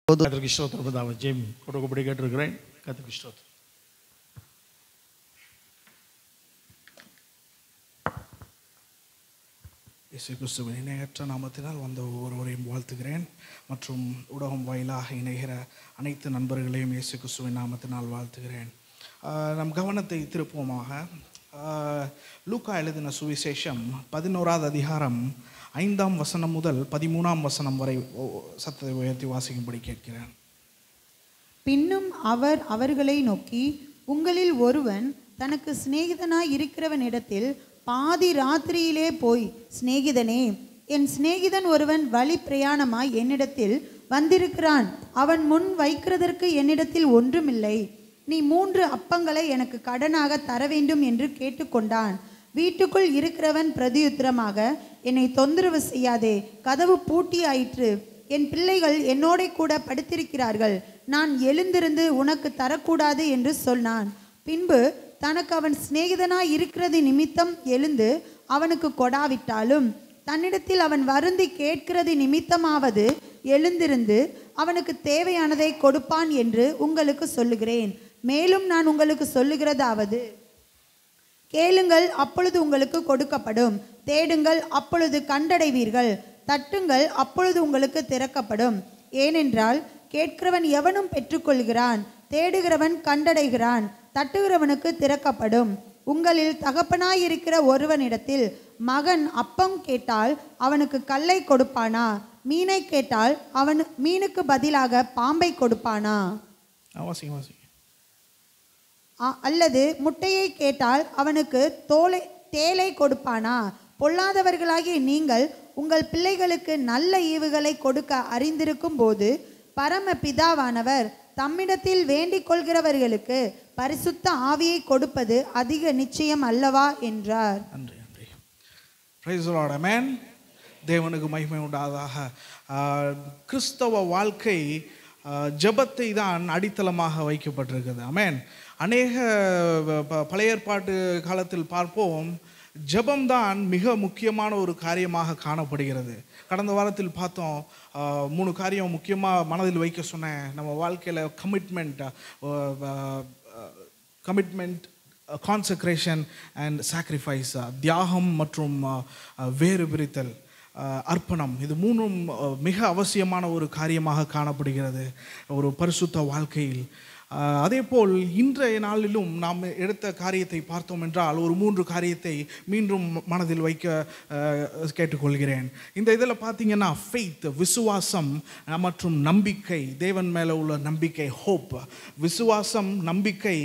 கர்த்தருக்கு ஸ்தோத்திரம். பிதாவே ஜெயம் கொடுக்கப்படி கேட்டிருக்கிறேன். கர்த்தருக்கு ஸ்தோத்திரம். இயேசு கிறிஸ்துவின் இணையற்ற நாமத்தினால் வந்த ஒவ்வொருவரையும் வாழ்த்துகிறேன். மற்றும் ஊடகம் வாயிலாக இணைகிற அனைத்து நண்பர்களையும் இயேசு கிறிஸ்துவின் நாமத்தினால் வாழ்த்துகிறேன். நம் கவனத்தை திருப்போமாக லூக்கா எழுதின சுவிசேஷம் 11வது அதிகாரம் 5ஆம் வசனம் முதல் 13ஆம் வசனம் வரை சத்தத்தை உயர்த்தி வாசிக்கும்படி கேட்கிறேன். பின்னும் அவர் அவர்களை நோக்கி, உங்களில் ஒருவன் தனக்கு சிநேகிதனாய் இருக்கிறவனிடத்தில் பாதி ராத்திரியிலே போய், சிநேகிதனே, என் சிநேகிதன் ஒருவன் வழி பிரயாணமாய் என்னிடத்தில் வந்திருக்கிறான், அவன் முன் வைக்கிறதற்கு என்னிடத்தில் ஒன்றுமில்லை, நீ 3 அப்பங்களை எனக்கு கடனாக தர வேண்டும் என்று கேட்டுக்கொண்டான். வீட்டுக்குள் இருக்கிறவன் பிரதியுத்தரமாக, என்னை தொந்தரவு செய்யாதே, கதவு பூட்டியாயிற்று, என் பிள்ளைகள் என்னோட கூட படுத்திருக்கிறார்கள், நான் எழுந்திருந்து உனக்கு தரக்கூடாது என்று சொன்னான். பின்பு தனக்கு அவன் சிநேகிதனாய் இருக்கிறது நிமித்தம் எழுந்து அவனுக்கு கொடாவிட்டாலும், தன்னிடத்தில் அவன் வருந்தி கேட்கிறது நிமித்தமாவது எழுந்திருந்து அவனுக்கு தேவையானதை கொடுப்பான் என்று உங்களுக்கு சொல்லுகிறேன். மேலும் நான் உங்களுக்கு சொல்லுகிறதாவது, கேளுங்கள், அப்பொழுது உங்களுக்கு கொடுக்கப்படும், தேடுங்கள், அப்பொழுது கண்டடைவீர்கள், தட்டுங்கள், அப்பொழுது உங்களுக்கு திறக்கப்படும். ஏனென்றால் கேட்கிறவன் எவனும் பெற்றுக்கொள்கிறான், தேடுகிறவன் கண்டடைகிறான், தட்டுகிறவனுக்கு திறக்கப்படும். உங்களில் தகப்பனாயிருக்கிற ஒருவனிடத்தில் மகன் அப்பம் கேட்டால் அவனுக்கு கல்லை கொடுப்பானா? மீனை கேட்டால் அவன் மீனுக்கு பதிலாக பாம்பை கொடுப்பானா? அல்லது முட்டையை கேட்டால் அவனுக்கு தேலை கொடுப்பானா? பொல்லாதவர்களாகிய நீங்கள் உங்கள் பிள்ளைகளுக்கு நல்ல ஈவுகளை கொடுக்க அறிந்திருக்கும் போது, பரம பிதாவானவர் தம்மிடத்தில் வேண்டிக் கொள்கிறவர்களுக்கு பரிசுத்த ஆவியை கொடுப்பது அதிக நிச்சயம் அல்லவா என்றார். தேவனுக்கு மகிமை உண்டாதாக. கிறிஸ்தவ வாழ்க்கை ஜெபத்தை தான் அடித்தளமாக வைக்கப்பட்டிருக்கிறது. ஆமென். அநேக பழைய ஏற்பாட்டு காலத்தில் பார்ப்போம், ஜெபம்தான் மிக முக்கியமான ஒரு காரியமாக காணப்படுகிறது. கடந்த வாரத்தில் பார்த்தோம், 3 காரியம் முக்கியமாக மனதில் வைக்க சொன்னேன். நம்ம வாழ்க்கையில் கமிட்மெண்ட், கான்சக்ரேஷன் அண்ட் சாக்ரிஃபைஸ், தியாகம் மற்றும் வேறு பிரித்தல், அர்ப்பணம். இது 3ம் மிக அவசியமான ஒரு காரியமாக காணப்படுகிறது ஒரு பரிசுத்த வாழ்க்கையில். அதே போல் இன்றைய நாளிலும் நாம் எடுத்த காரியத்தை பார்த்தோம் என்றால், ஒரு 3 காரியத்தை மீண்டும் மனதில் வைக்க கேட்டுக்கொள்கிறேன். இந்த இதில் பார்த்தீங்கன்னா, ஃபெய்த், விசுவாசம் மற்றும் நம்பிக்கை, தேவன் மேலே உள்ள நம்பிக்கை, ஹோப். விசுவாசம், நம்பிக்கை,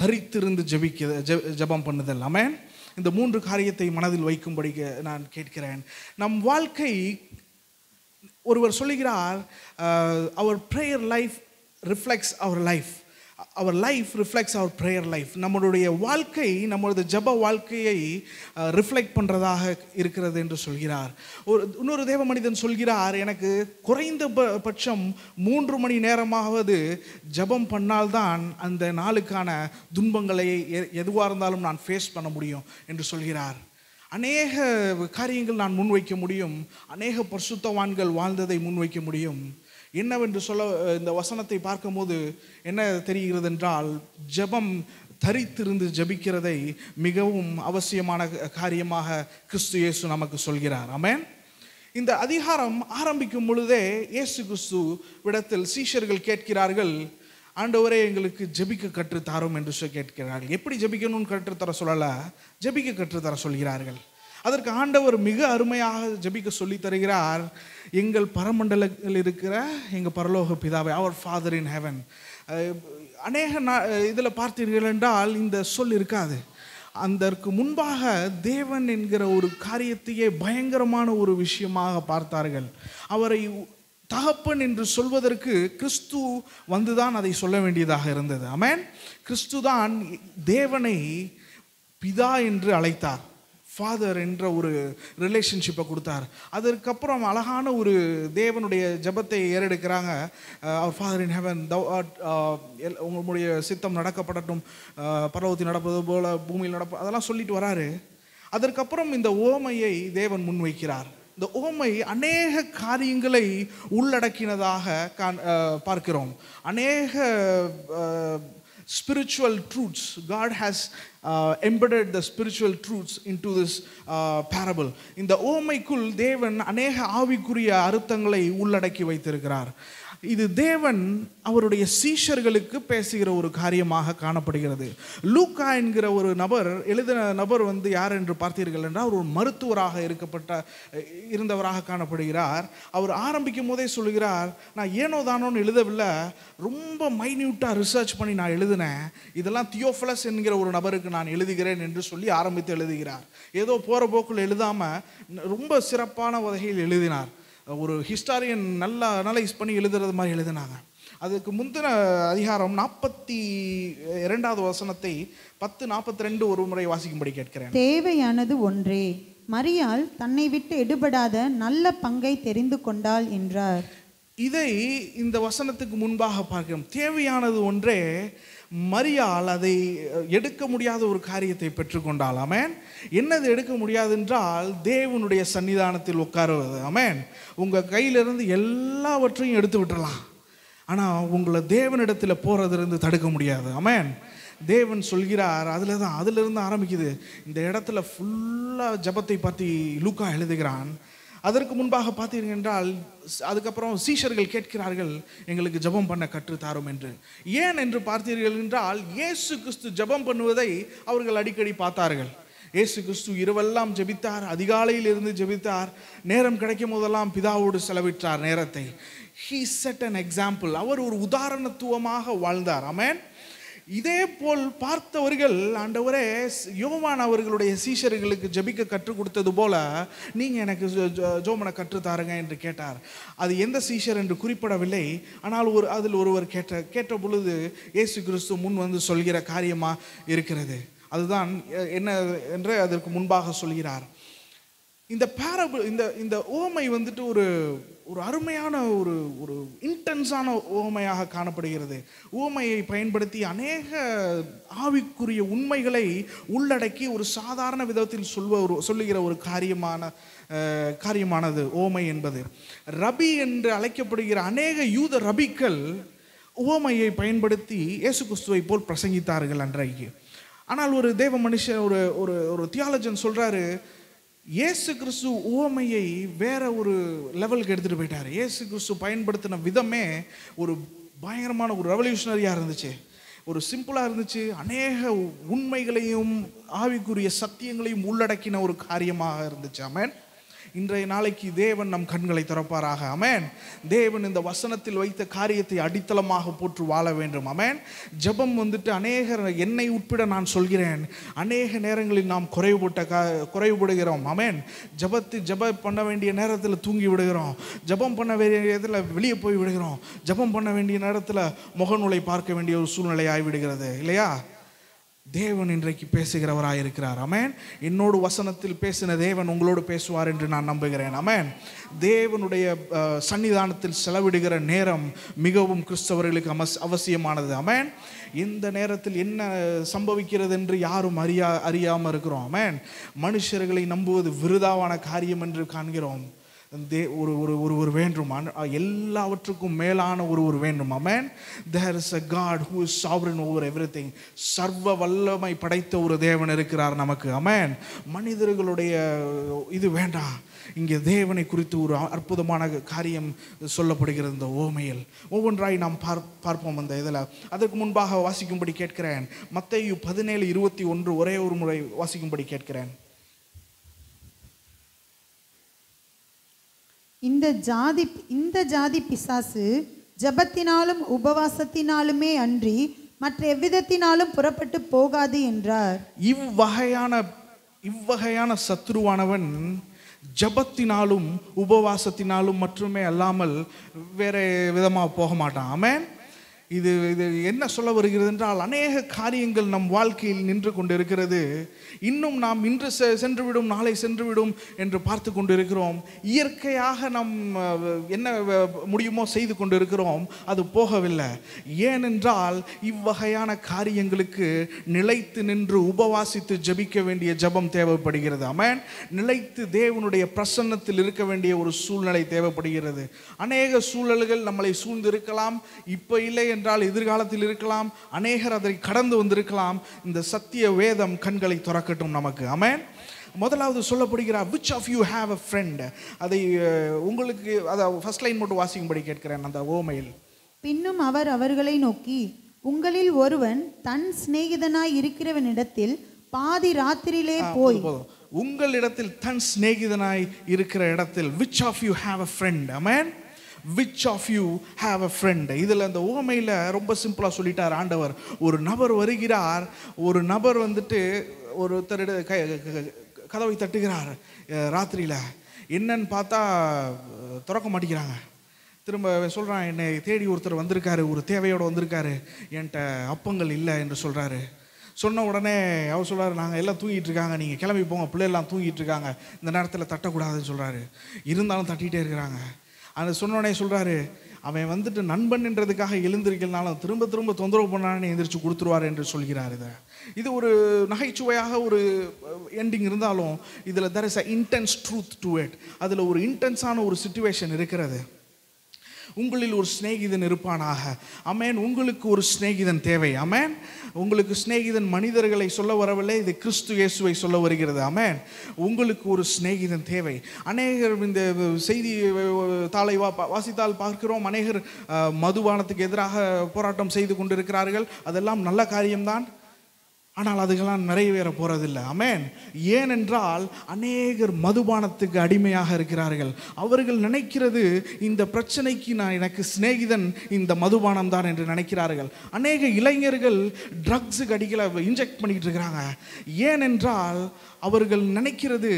தரித்திருந்து ஜெபம் பண்ணுதல். ஆமென். இந்த 3 காரியத்தை மனதில் வைக்கும்படி நான் கேட்கிறேன். நம் வாழ்க்கை, ஒருவர் சொல்லுகிறார், அவர் prayer life reflects our life. Our life reflects our prayer life. நம்மளுடைய வாழ்க்கை, நம்மளது ஜெப வாழ்க்கையை ரிஃப்ளெக்ட் பண்ணுறதாக இருக்கிறது என்று சொல்கிறார். இன்னொரு தேவ மனிதன் சொல்கிறார், எனக்கு குறைந்த பட்சம் 3 மணி நேரமாவது ஜெபம் பண்ணால்தான் அந்த நாளுக்கான துன்பங்களை எதுவாக இருந்தாலும் நான் ஃபேஸ் பண்ண முடியும் என்று சொல்கிறார். அநேக காரியங்கள் நான் முன்வைக்க முடியும், அநேக பரிசுத்தவான்கள் வாழ்ந்ததை முன்வைக்க முடியும். என்னவென்று சொல்ல இந்த வசனத்தை பார்க்கும்போது என்ன தெரிகிறது என்றால், ஜெபம், தரித்திருந்து ஜெபிக்கிறதை மிகவும் அவசியமான காரியமாக கிறிஸ்து இயேசு நமக்கு சொல்கிறார். ஆமென். இந்த அதிகாரம் ஆரம்பிக்கும் பொழுதே இயேசு கிறிஸ்து விடத்தில் சீஷர்கள் கேட்கிறார்கள், ஆண்டவரே, எங்களுக்கு ஜெபிக்க கற்றுத்தாரும் என்று கேட்கிறார்கள். எப்படி ஜெபிக்கணும்னு கற்றுத்தர சொல்லலை, ஜெபிக்க கற்றுத்தர சொல்கிறார்கள். அதற்கு ஆண்டவர் மிக அருமையாக ஜெபிக்க சொல்லி தருகிறார். எங்கள் பரமண்டலத்தில் இருக்கிற எங்கள் பரலோக பிதாவே, அவர் ஃபாதர் இன் ஹெவன். அநேக இதில் பார்த்தீர்கள் என்றால் இந்த சொல் இருக்காது. அதற்கு முன்பாக தேவன் என்கிற ஒரு காரியத்தையே பயங்கரமான ஒரு விஷயமாக பார்த்தார்கள். அவரை தகப்பன் என்று சொல்வதற்கு கிறிஸ்து வந்துதான் அதை சொல்ல வேண்டியதாக இருந்தது. ஆமென். கிறிஸ்து தான் தேவனை பிதா என்று அழைத்தார், ஃபாதர் என்ற ஒரு ரிலேஷன்ஷிப்பை கொடுத்தார். அதற்கப்புறம் அழகான ஒரு தேவனுடைய ஜெபத்தை ஏறெடுக்கிறாங்க. அவர் ஃபாதர் இன் ஹெவன், உங்களுடைய சித்தம் நடக்கப்படட்டும், பரலோகத்தில் நடப்பது போல பூமியில் நடப்ப, அதெல்லாம் சொல்லிட்டு வராரு. அதற்கப்புறம் இந்த ஓமையை தேவன் முன்வைக்கிறார். இந்த ஓமை அநேக காரியங்களை உள்ளடக்கினதாக பார்க்கிறோம். அநேக spiritual truths. God has embedded the spiritual truths into this parable. இந்த ஓமைக்குள் தேவன் அநேக ஆவிக்குரிய அர்த்தங்களை உள்ளடக்கி வைத்திருக்கிறார். இது தேவன் அவருடைய சீஷர்களுக்கு பேசுகிற ஒரு காரியமாக காணப்படுகிறது. லூக்கா என்கிற ஒரு நபர் எழுதின நபர் யார் என்று பார்த்தீர்கள் என்றால் ஒரு மருத்துவராக இருந்தவராக காணப்படுகிறார். அவர் ஆரம்பிக்கும் போதே சொல்கிறார், நான் ஏனோ தானோன்னு எழுதவில்லை, ரொம்ப மைன்யூட்டாக ரிசர்ச் பண்ணி நான் எழுதினேன், இதெல்லாம் தியோஃபலஸ் என்கிற ஒரு நபருக்கு நான் எழுதுகிறேன் என்று சொல்லி ஆரம்பித்து எழுதுகிறார். ஏதோ போகிற போக்குள் எழுதாமல் ரொம்ப சிறப்பான வகையில் எழுதினார். ஒரு ஹிஸ்டாரியன் நல்லா அனலைஸ் பண்ணி எழுதுறது மாதிரி எழுதினாங்க. அதுக்கு முந்தின அதிகாரம் 42வது வசனத்தை 10:42 ஒரு முறை வாசிக்கும்படி கேட்கிறேன். தேவையானது ஒன்றே, மரியாள் தன்னை விட்டு எடுபடாத நல்ல பங்கை தெரிந்து கொண்டாள் என்றார். இதை இந்த வசனத்துக்கு முன்பாக பார்க்கிறோம். தேவையானது ஒன்றே, மரியாள் அதை எடுக்க முடியாத ஒரு காரியத்தை பெற்றுக்கொண்டாள். ஆமென். என்னது எடுக்க முடியாது என்றால் தேவனுடைய சன்னிதானத்தில் உட்காருவது. ஆமென். உங்கள் கையிலிருந்து எல்லாவற்றையும் எடுத்து விட்டுறலாம், ஆனால் உங்களை தேவனிடத்தில் போகிறதிலிருந்து தடுக்க முடியாது. ஆமென். தேவன் சொல்கிறார், அதிலிருந்து ஆரம்பிக்குது. இந்த இடத்துல ஃபுல்லாக ஜபத்தை பற்றி லூக்கா எழுதுகிறான். அதற்கு முன்பாக பார்த்தீர்கள் என்றால் அதுக்கப்புறம் சீஷர்கள் கேட்கிறார்கள், எங்களுக்கு ஜபம் பண்ண கற்றுத்தாரும் என்று. ஏன் என்று பார்த்தீர்கள் என்றால் இயேசு கிறிஸ்து ஜபம் பண்ணுவதை அவர்கள் அடிக்கடி பார்த்தார்கள். இயேசு கிறிஸ்து இரவெல்லாம் ஜெபித்தார், அதிகாலையில் இருந்து ஜெபித்தார், நேரம் கிடைக்கும் போதெல்லாம் பிதாவோடு செலவிட்டார் நேரத்தை. He set an example. அவர் ஒரு உதாரணத்துவமாக வாழ்ந்தார். ஆமென். இதே போல் பார்த்தவர்கள், ஆண்டவரே யோவான் அவர்களுடைய சீஷர்களுக்கு ஜெபிக்க கற்றுக் கொடுத்தது போல நீங்கள் எனக்கு ஜோமனை கற்றுத்தாருங்க என்று கேட்டார். அது எந்த சீஷர் என்று குறிப்பிடவில்லை, ஆனால் அதில் ஒருவர் கேட்ட பொழுது இயேசு கிறிஸ்து முன் சொல்கிற காரியமாக இருக்கிறது. அதுதான் என்ன என்று அதற்கு முன்பாக சொல்கிறார். இந்த பேரபிள், இந்த ஓமை ஒரு ஒரு அருமையான ஒரு இன்டென்ஸான ஓமையாக காணப்படுகிறது. ஓமையை பயன்படுத்தி அநேக ஆவிக்குரிய உண்மைகளை உள்ளடக்கி ஒரு சாதாரண விதத்தில் சொல்லுகிற ஒரு காரியமானது ஓமை என்பது. ரபி என்று அழைக்கப்படுகிற அநேக யூத ரபிக்கள் ஓமையை பயன்படுத்தி இயேசு கிறிஸ்துவை போல் பிரசங்கித்தார்கள் அன்றைக்கு. ஆனால் ஒரு தேவ மனுஷன், ஒரு தியாலஜன் சொல்றாரு, இயேசு கிறிஸ்து உவமையை வேற ஒரு லெவலுக்கு எடுத்துகிட்டு போயிட்டார். இயேசு கிறிஸ்து பயன்படுத்தின விதமே ஒரு பயங்கரமான ஒரு ரெவல்யூஷனரியாக இருந்துச்சு, ஒரு சிம்பிளாக இருந்துச்சு. அநேக உண்மைகளையும் ஆவிக்குரிய சத்தியங்களையும் உள்ளடக்கின ஒரு காரியமாக இருந்துச்சு. ஆமென். இன்றைய நாளைக்கு தேவன் நம் கண்களை திறப்பாராக. ஆமென். தேவன் இந்த வசனத்தில் வைத்த காரியத்தை அடித்தளமாக போற்று வாழ வேண்டும். ஆமென். ஜெபம் அநேக, என்னை உட்பட நான் சொல்கிறேன், அநேக நேரங்களில் நாம் குறைவுபடுகிறோம். ஆமென். ஜெபம் பண்ண வேண்டிய நேரத்தில் தூங்கி விடுகிறோம், ஜெபம் பண்ண வேண்டிய நேரத்தில் வெளியே போய் விடுகிறோம், ஜெபம் பண்ண வேண்டிய நேரத்தில் முகநூலை பார்க்க வேண்டிய ஒரு சூழ்நிலை ஆகிவிடுகிறது இல்லையா? தேவன் இன்றைக்கு பேசுகிறவராக இருக்கிறார். ஆமென். என்னோடு வசனத்தில் பேசின தேவன் உங்களோடு பேசுவார் என்று நான் நம்புகிறேன். ஆமென். தேவனுடைய சன்னிதானத்தில் செலவிடுகிற நேரம் மிகவும் கிறிஸ்தவர்களுக்கு அவசியமானது. ஆமென். இந்த நேரத்தில் என்ன சம்பவிக்கிறது என்று யாரும் அறியாமல் இருக்கிறோம். ஆமென். மனுஷர்களை நம்புவது விருதாவான காரியம் என்று காண்கிறோம். ஒரு வேண்டும், எல்லாவற்றுக்கும் மேலான ஒரு வேண்டும். ஆமென். There is a God who is sovereign over everything. சர்வ வல்லமை படைத்த ஒரு தேவன் இருக்கிறார் நமக்கு. ஆமென். மனிதர்களுடைய இது வேண்டாம். இங்கே தேவனை குறித்து ஒரு அற்புதமான காரியம் சொல்லப்படுகிறது இந்த ஓமையில். ஒவ்வொன்றாய் நாம் பார்ப்போம் அந்த இதில். அதற்கு முன்பாக வாசிக்கும்படி கேட்கிறேன். மத்தேயு 17:21 ஒரே ஒரு முறை வாசிக்கும்படி கேட்கிறேன். இந்த ஜாதி பிசாசு ஜபத்தினாலும் உபவாசத்தினாலுமே அன்றி மற்ற எவ்விதத்தினாலும் புறப்பட்டு போகாது என்றார். இவ்வகையான சத்துருவானவன் ஜபத்தினாலும் உபவாசத்தினாலும் மட்டுமே அல்லாமல் வேற விதமாக போக மாட்டான். ஆமென். இது இது என்ன சொல்ல வருகிறது என்றால், அநேக காரியங்கள் நம் வாழ்க்கையில் நின்று கொண்டு இருக்கிறது. இன்னும் நாம் இன்று சென்றுவிடும், நாளை சென்றுவிடும் என்று பார்த்து கொண்டு இருக்கிறோம். இயற்கையாக நாம் என்ன முடியுமோ செய்து கொண்டு இருக்கிறோம், அது போகவில்லை. ஏனென்றால் இவ்வகையான காரியங்களுக்கு நிலைத்து நின்று உபவாசித்து ஜெபிக்க வேண்டிய ஜெபம் தேவைப்படுகிறது. ஆமென். நிலைத்து தேவனுடைய பிரசன்னத்தில் இருக்க வேண்டிய ஒரு சூழ்நிலை தேவைப்படுகிறது. அநேக சூழல்கள் நம்மளை சூழ்ந்து இருக்கலாம். இப்போ இல்லை என்றால் எதிர்காலத்தில் இருக்கலாம். அநேகர் அதை கடந்து வந்திருக்கலாம். இந்த சத்திய வேதம் கண்களை திறக்கட்டும் நமக்கு. ஆமென். முதலாவது சொல்லப்படுகிறார், which of you have a friend. அதை உங்களுக்கு அதை ஃபர்ஸ்ட் லைன் மட்டும் வாசிக்கும்படி கேட்கிறேன் அந்த ஓமையில். பின்னும் அவர் அவர்களை நோக்கி, உங்களில் ஒருவன் தன் சிநேகிதனாய் இருக்கிறவனிடத்தில் பாதி ராத்திரியிலே போய். உங்களிடத்தில் தன் சிநேகிதனாய் இருக்கிற இடத்தில், which of you have a friend. Amen. which of you have a friend. இதில் அந்த உவமையில் ரொம்ப சிம்பிளாக சொல்லிட்டார் ஆண்டவர். ஒரு நபர் வருகிறார், ஒரு நபர் வந்துட்டு ஒருத்தர் கதவை தட்டுகிறார் ராத்திரியில். என்னன்னு பார்த்தா திறக்க மாட்டேங்கிறாங்க. திரும்ப சொல்கிறான், என்னை தேடி ஒருத்தர் வந்திருக்காரு, ஒரு தேவையோடு வந்திருக்காரு, என்கிட்ட அப்பங்கள் இல்லை என்று சொல்கிறாரு. சொன்ன உடனே அவர் சொல்கிறார், நாங்கள் எல்லாம் தூங்கிட்டு இருக்காங்க, நீங்கள் கிளம்பி போங்க, பிள்ளைலாம் தூங்கிட்டு இருக்காங்க, இந்த நேரத்தில் தட்டக்கூடாதுன்னு சொல்கிறாரு. இருந்தாலும் தட்டிகிட்டே இருக்கிறாங்க. அதை சொன்னோடனே சொல்கிறாரு, அவன் வந்துட்டு நண்பன்ன்றதுக்காக எழுந்திருக்கலனாலும் திரும்ப திரும்ப தொந்தரவு பண்ணானே எந்திரிச்சு கொடுத்துருவார் என்று சொல்கிறார். இது ஒரு நகைச்சுவையாக ஒரு எண்டிங் இருந்தாலும் இதில் there is a intense truth to it. அதில் ஒரு இன்டென்ஸான ஒரு சிச்சுவேஷன் இருக்கிறது. உங்களில் ஒரு சிநேகிதன் இருப்பானாக. அமேன். உங்களுக்கு ஒரு சிநேகிதன் தேவை. அமேன். உங்களுக்கு சிநேகிதன் மனிதர்களை சொல்ல வரவில்லை, இது கிறிஸ்து இயேசுவை சொல்ல வருகிறது. அமேன். உங்களுக்கு ஒரு சிநேகிதன் தேவை. அநேகர் இந்த செய்தி தாளை வாசித்தால் பார்க்கிறோம், அநேகர் மதுபானத்துக்கு எதிராக போராட்டம் செய்து கொண்டிருக்கிறார்கள். அதெல்லாம் நல்ல காரியம்தான். ஆனால் அதுக்கெல்லாம் நிறைவேற போறதில்லை. ஆமென். ஏனென்றால் அநேகர் மதுபானத்துக்கு அடிமையாக இருக்கிறார்கள். அவர்கள் நினைக்கிறது இந்த பிரச்சனைக்கு எனக்கு சிநேகிதன் இந்த மதுபானம் தான் என்று நினைக்கிறார்கள். அநேக இளைஞர்கள் ட்ரக்ஸுக்கு அடிக்கல இன்ஜெக்ட் பண்ணிக்கிட்டு இருக்கிறாங்க. ஏனென்றால் அவர்கள் நினைக்கிறது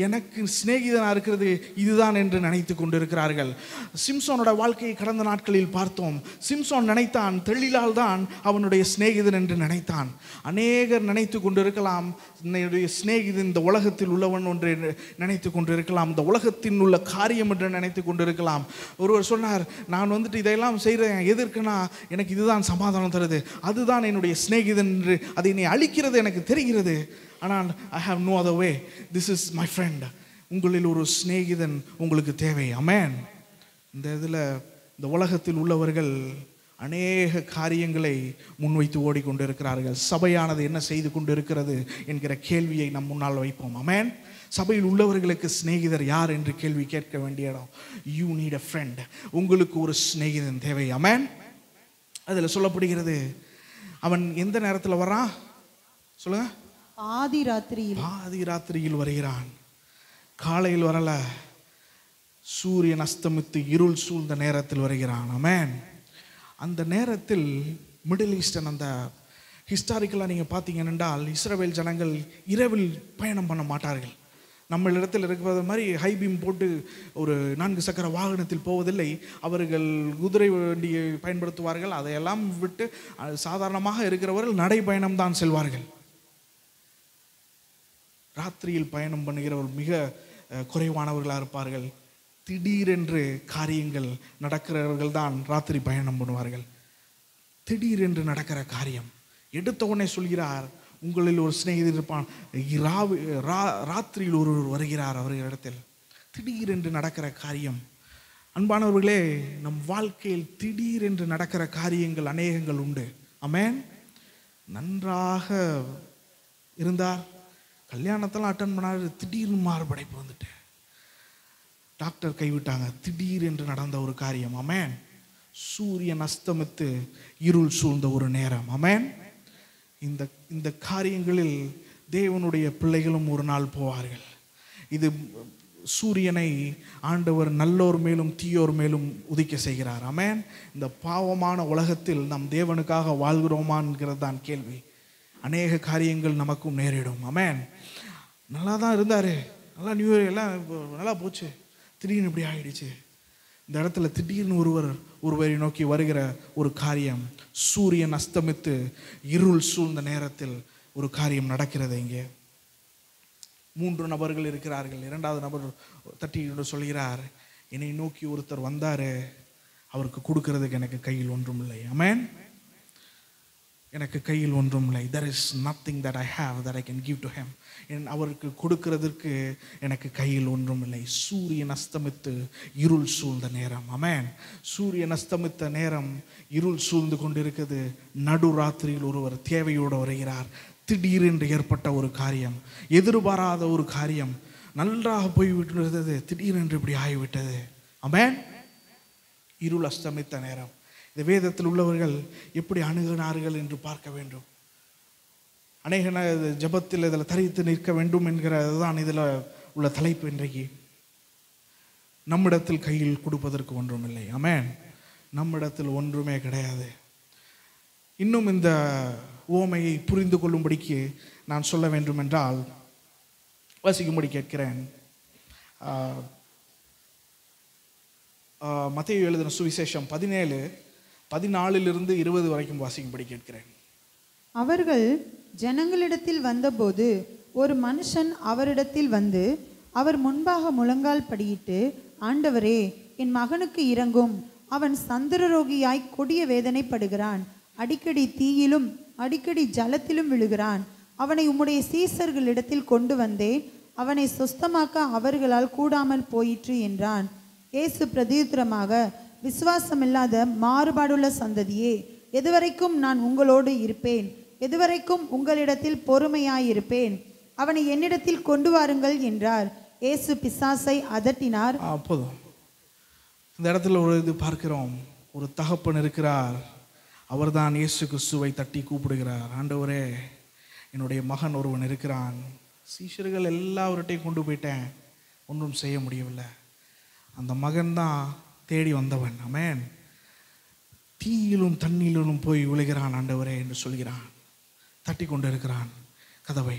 எனக்கு சிநேகிதனாக இருக்கிறது இதுதான் என்று நினைத்து கொண்டிருக்கிறார்கள். சிம்சோனோட வாழ்க்கையை கடந்த நாட்களில் பார்த்தோம். சிம்சோன் நினைத்தான் தெளிலால் தான் அவனுடைய சிநேகிதன் என்று நினைத்தான். அநேகர் நினைத்து கொண்டிருக்கலாம், என்னுடைய சிநேகிதன் இந்த உலகத்தில் உள்ளவன் ஒன்று நினைத்து கொண்டிருக்கலாம், இந்த உலகத்தின் உள்ள காரியம் என்று நினைத்து கொண்டிருக்கலாம். ஒருவர் சொன்னார், நான் வந்துட்டு இதையெல்லாம் செய்கிறேன் எதற்குனா எனக்கு இதுதான் சமாதானம் தருது, அதுதான் என்னுடைய சிநேகிதன் என்று அதை என்னை அழிக்கிறது எனக்கு தெரிகிறது. ஆனால் I have no other way. This is my friend. உங்களில் ஒரு சிநேகிதன் உங்களுக்கு தேவை. ஆமென். இந்த இதில் இந்த உலகத்தில் உள்ளவர்கள் அநேக காரியங்களை முன்வைத்து ஓடிக்கொண்டிருக்கிறார்கள். சபையானது என்ன செய்து கொண்டிருக்கிறது என்கிற கேள்வியை நம் முன்னால் வைப்போம். ஆமென். சபையில் உள்ளவர்களுக்கு சிநேகிதர் யார் என்று கேள்வி கேட்க வேண்டிய இடம். You need a friend. உங்களுக்கு ஒரு சிநேகிதன் தேவை. ஆமென். அதில் சொல்லப்படுகிறது, அவன் எந்த நேரத்தில் வர்றான் சொல்லுங்க? பாதி ராத்திரியில் வருகிறான். காலையில் வரல, சூரியன் அஸ்தமித்து இருள் சூழ்ந்த நேரத்தில் வருகிறான். ஆமென். அந்த நேரத்தில் மிடில் ஈஸ்டர்ன் அந்த ஹிஸ்டாரிக்கலாக நீங்கள் பார்த்தீங்கன்னால் இஸ்ரவேல் ஜனங்கள் இரவில் பயணம் பண்ண மாட்டார்கள். நம்ம இடத்தில் இருக்கிறது மாதிரி ஹைபீம் போட்டு ஒரு 4 சக்கர வாகனத்தில் போவதில்லை. அவர்கள் குதிரை வண்டியை பயன்படுத்துவார்கள். அதையெல்லாம் விட்டு சாதாரணமாக இருக்கிறவர்கள் நடைபயணம் தான் செல்வார்கள். ராத்திரியில் பயணம் பண்ணுகிறவர்கள் மிக குறைவானவர்களாக இருப்பார்கள். திடீரென்று காரியங்கள் நடக்கிறவர்கள் தான் ராத்திரி பயணம் பண்ணுவார்கள். திடீரென்று நடக்கிற காரியம் எடுத்த உடனே சொல்கிறார், உங்களில் ஒரு சிநேகிதர் இருப்பான், ராத்திரியில் ஒருவர் வருகிறார் அவர்களிடத்தில். திடீரென்று நடக்கிற காரியம். அன்பானவர்களே, நம் வாழ்க்கையில் திடீரென்று நடக்கிற காரியங்கள் அநேகங்கள் உண்டு. ஆமென். நன்றாக இருந்தார், கல்யாணத்தெல்லாம் அட்டன் பண்ணார், திடீர்னு மாறுபடைப்பு வந்துட்டு டாக்டர் கைவிட்டாங்க. திடீரென்று நடந்த ஒரு காரியம். ஆமென். சூரியன் அஸ்தமித்து இருள் சூழ்ந்த ஒரு நேரம். ஆமென். இந்த காரியங்களில் தேவனுடைய பிள்ளைகளும் ஒரு நாள் போவார்கள். இது சூரியனை ஆண்டவர் நல்லோர் மேலும் தீயோர் மேலும் உதிக்க செய்கிறார். ஆமென். இந்த பாவமான உலகத்தில் நம் தேவனுக்காக வாழ்கிறோமா என்கிறது தான் கேள்வி. அநேக காரியங்கள் நமக்கும் நேரிடும். ஆமென். நல்லா தான் இருந்தார், நல்லா நியூ இயர் எல்லாம் நல்லா போச்சு, திடீர்னு இப்படி ஆகிடுச்சு. இந்த இடத்துல திடீர்னு ஒருவரை நோக்கி வருகிற ஒரு காரியம், சூரியன் அஸ்தமித்து இருள் சூழ்ந்த நேரத்தில் ஒரு காரியம் நடக்கிறது. இங்கே 3 நபர்கள் இருக்கிறார்கள். 2வது நபர் தட்டி சொல்கிறார், என்னை நோக்கி ஒருத்தர் வந்தாரு, அவருக்கு கொடுக்கறதுக்கு எனக்கு கையில் ஒன்றும் இல்லை. ஆமென். எனக்கு கையில் ஒன்றும் இல்லை. there is nothing that I have that I can give to him. அவருக்கு கொடுக்கிறதற்கு எனக்கு கையில் ஒன்றும் இல்லை. சூரியன் அஸ்தமித்து இருள் சூழ்ந்த நேரம். ஆமென். சூரியன் அஸ்தமித்த நேரம், இருள் சூழ்ந்து கொண்டிருக்கிறது. நடுராத்திரியில் ஒருவர் தேவையோடு வருகிறார். திடீரென்று ஏற்பட்ட ஒரு காரியம், எதிர்பாராத ஒரு காரியம், நன்றாக போய்விட்டு திடீரென்று இப்படி ஆகிவிட்டது. ஆமென். இருள் அஸ்தமித்த நேரம். இந்த வேதத்தில் உள்ளவர்கள் எப்படி அணுகினார்கள் என்று பார்க்க வேண்டும். அநேக ஜபத்தில் இதில் தரித்து நிற்க வேண்டும் என்கிறது தான் இதில் உள்ள தலைப்பு. இன்றைக்கு நம்மிடத்தில் கையில் கொடுப்பதற்கு ஒன்றும் இல்லை. ஆமென். நம்மிடத்தில் ஒன்றுமே கிடையாது. இன்னும் இந்த உவமையை புரிந்து கொள்ளும்படிக்கு நான் சொல்ல வேண்டும் என்றால் வாசிக்கும்படி கேட்கிறேன். மத்தேயு எழுதின சுவிசேஷம் 17:14-20 வரைக்கும் வாசிக்கும்படி கேட்கிறேன். அவர்கள் ஜனங்களிடத்தில் வந்தபோது ஒரு மனுஷன் அவரிடத்தில் வந்து அவர் முன்பாக முழங்கால் படியிட்டு, ஆண்டவரே, என் மகனுக்கு இரங்கும், அவன் சந்திரரோகியாய் கொடிய வேதனைப்படுகிறான், அடிக்கடி தீயிலும் அடிக்கடி ஜலத்திலும் விழுகிறான். அவனை உம்முடைய சீசர்களிடத்தில் கொண்டு வந்தேன், அவனை சொஸ்தமாக்க அவர்களால் கூடாமல் போயிற்று என்றான். இயேசு பிரதியுத்தரமாக, விசுவாசமில்லாத மாறுபாடுள்ள சந்ததியே, எதுவரைக்கும் நான் உங்களோடு இருப்பேன்? எதுவரைக்கும் உங்களிடத்தில் பொறுமையாயிருப்பேன்? அவனை என்னிடத்தில் கொண்டு வாருங்கள் என்றார். இயேசு பிசாசை அதட்டினார். போதும். இந்த இடத்துல ஒரு இது பார்க்கிறோம். ஒரு தகப்பன் இருக்கிறார். அவர்தான் இயேசு கிறிஸ்துவை தட்டி கூப்பிடுகிறார். ஆண்டவரே, என்னுடைய மகன் ஒருவன் இருக்கிறான். சீஷர்கள் எல்லாவற்றையும் கொண்டு போயிட்டேன், ஒன்றும் செய்ய முடியவில்லை. அந்த மகன் தான் தேடி வந்தவன். ஆமென். தீயிலும் தண்ணீரிலும் போய் விழுகிறான் ஆண்டவரே என்று சொல்கிறான். தட்டி கொண்டு இருக்கிறான் கதவை.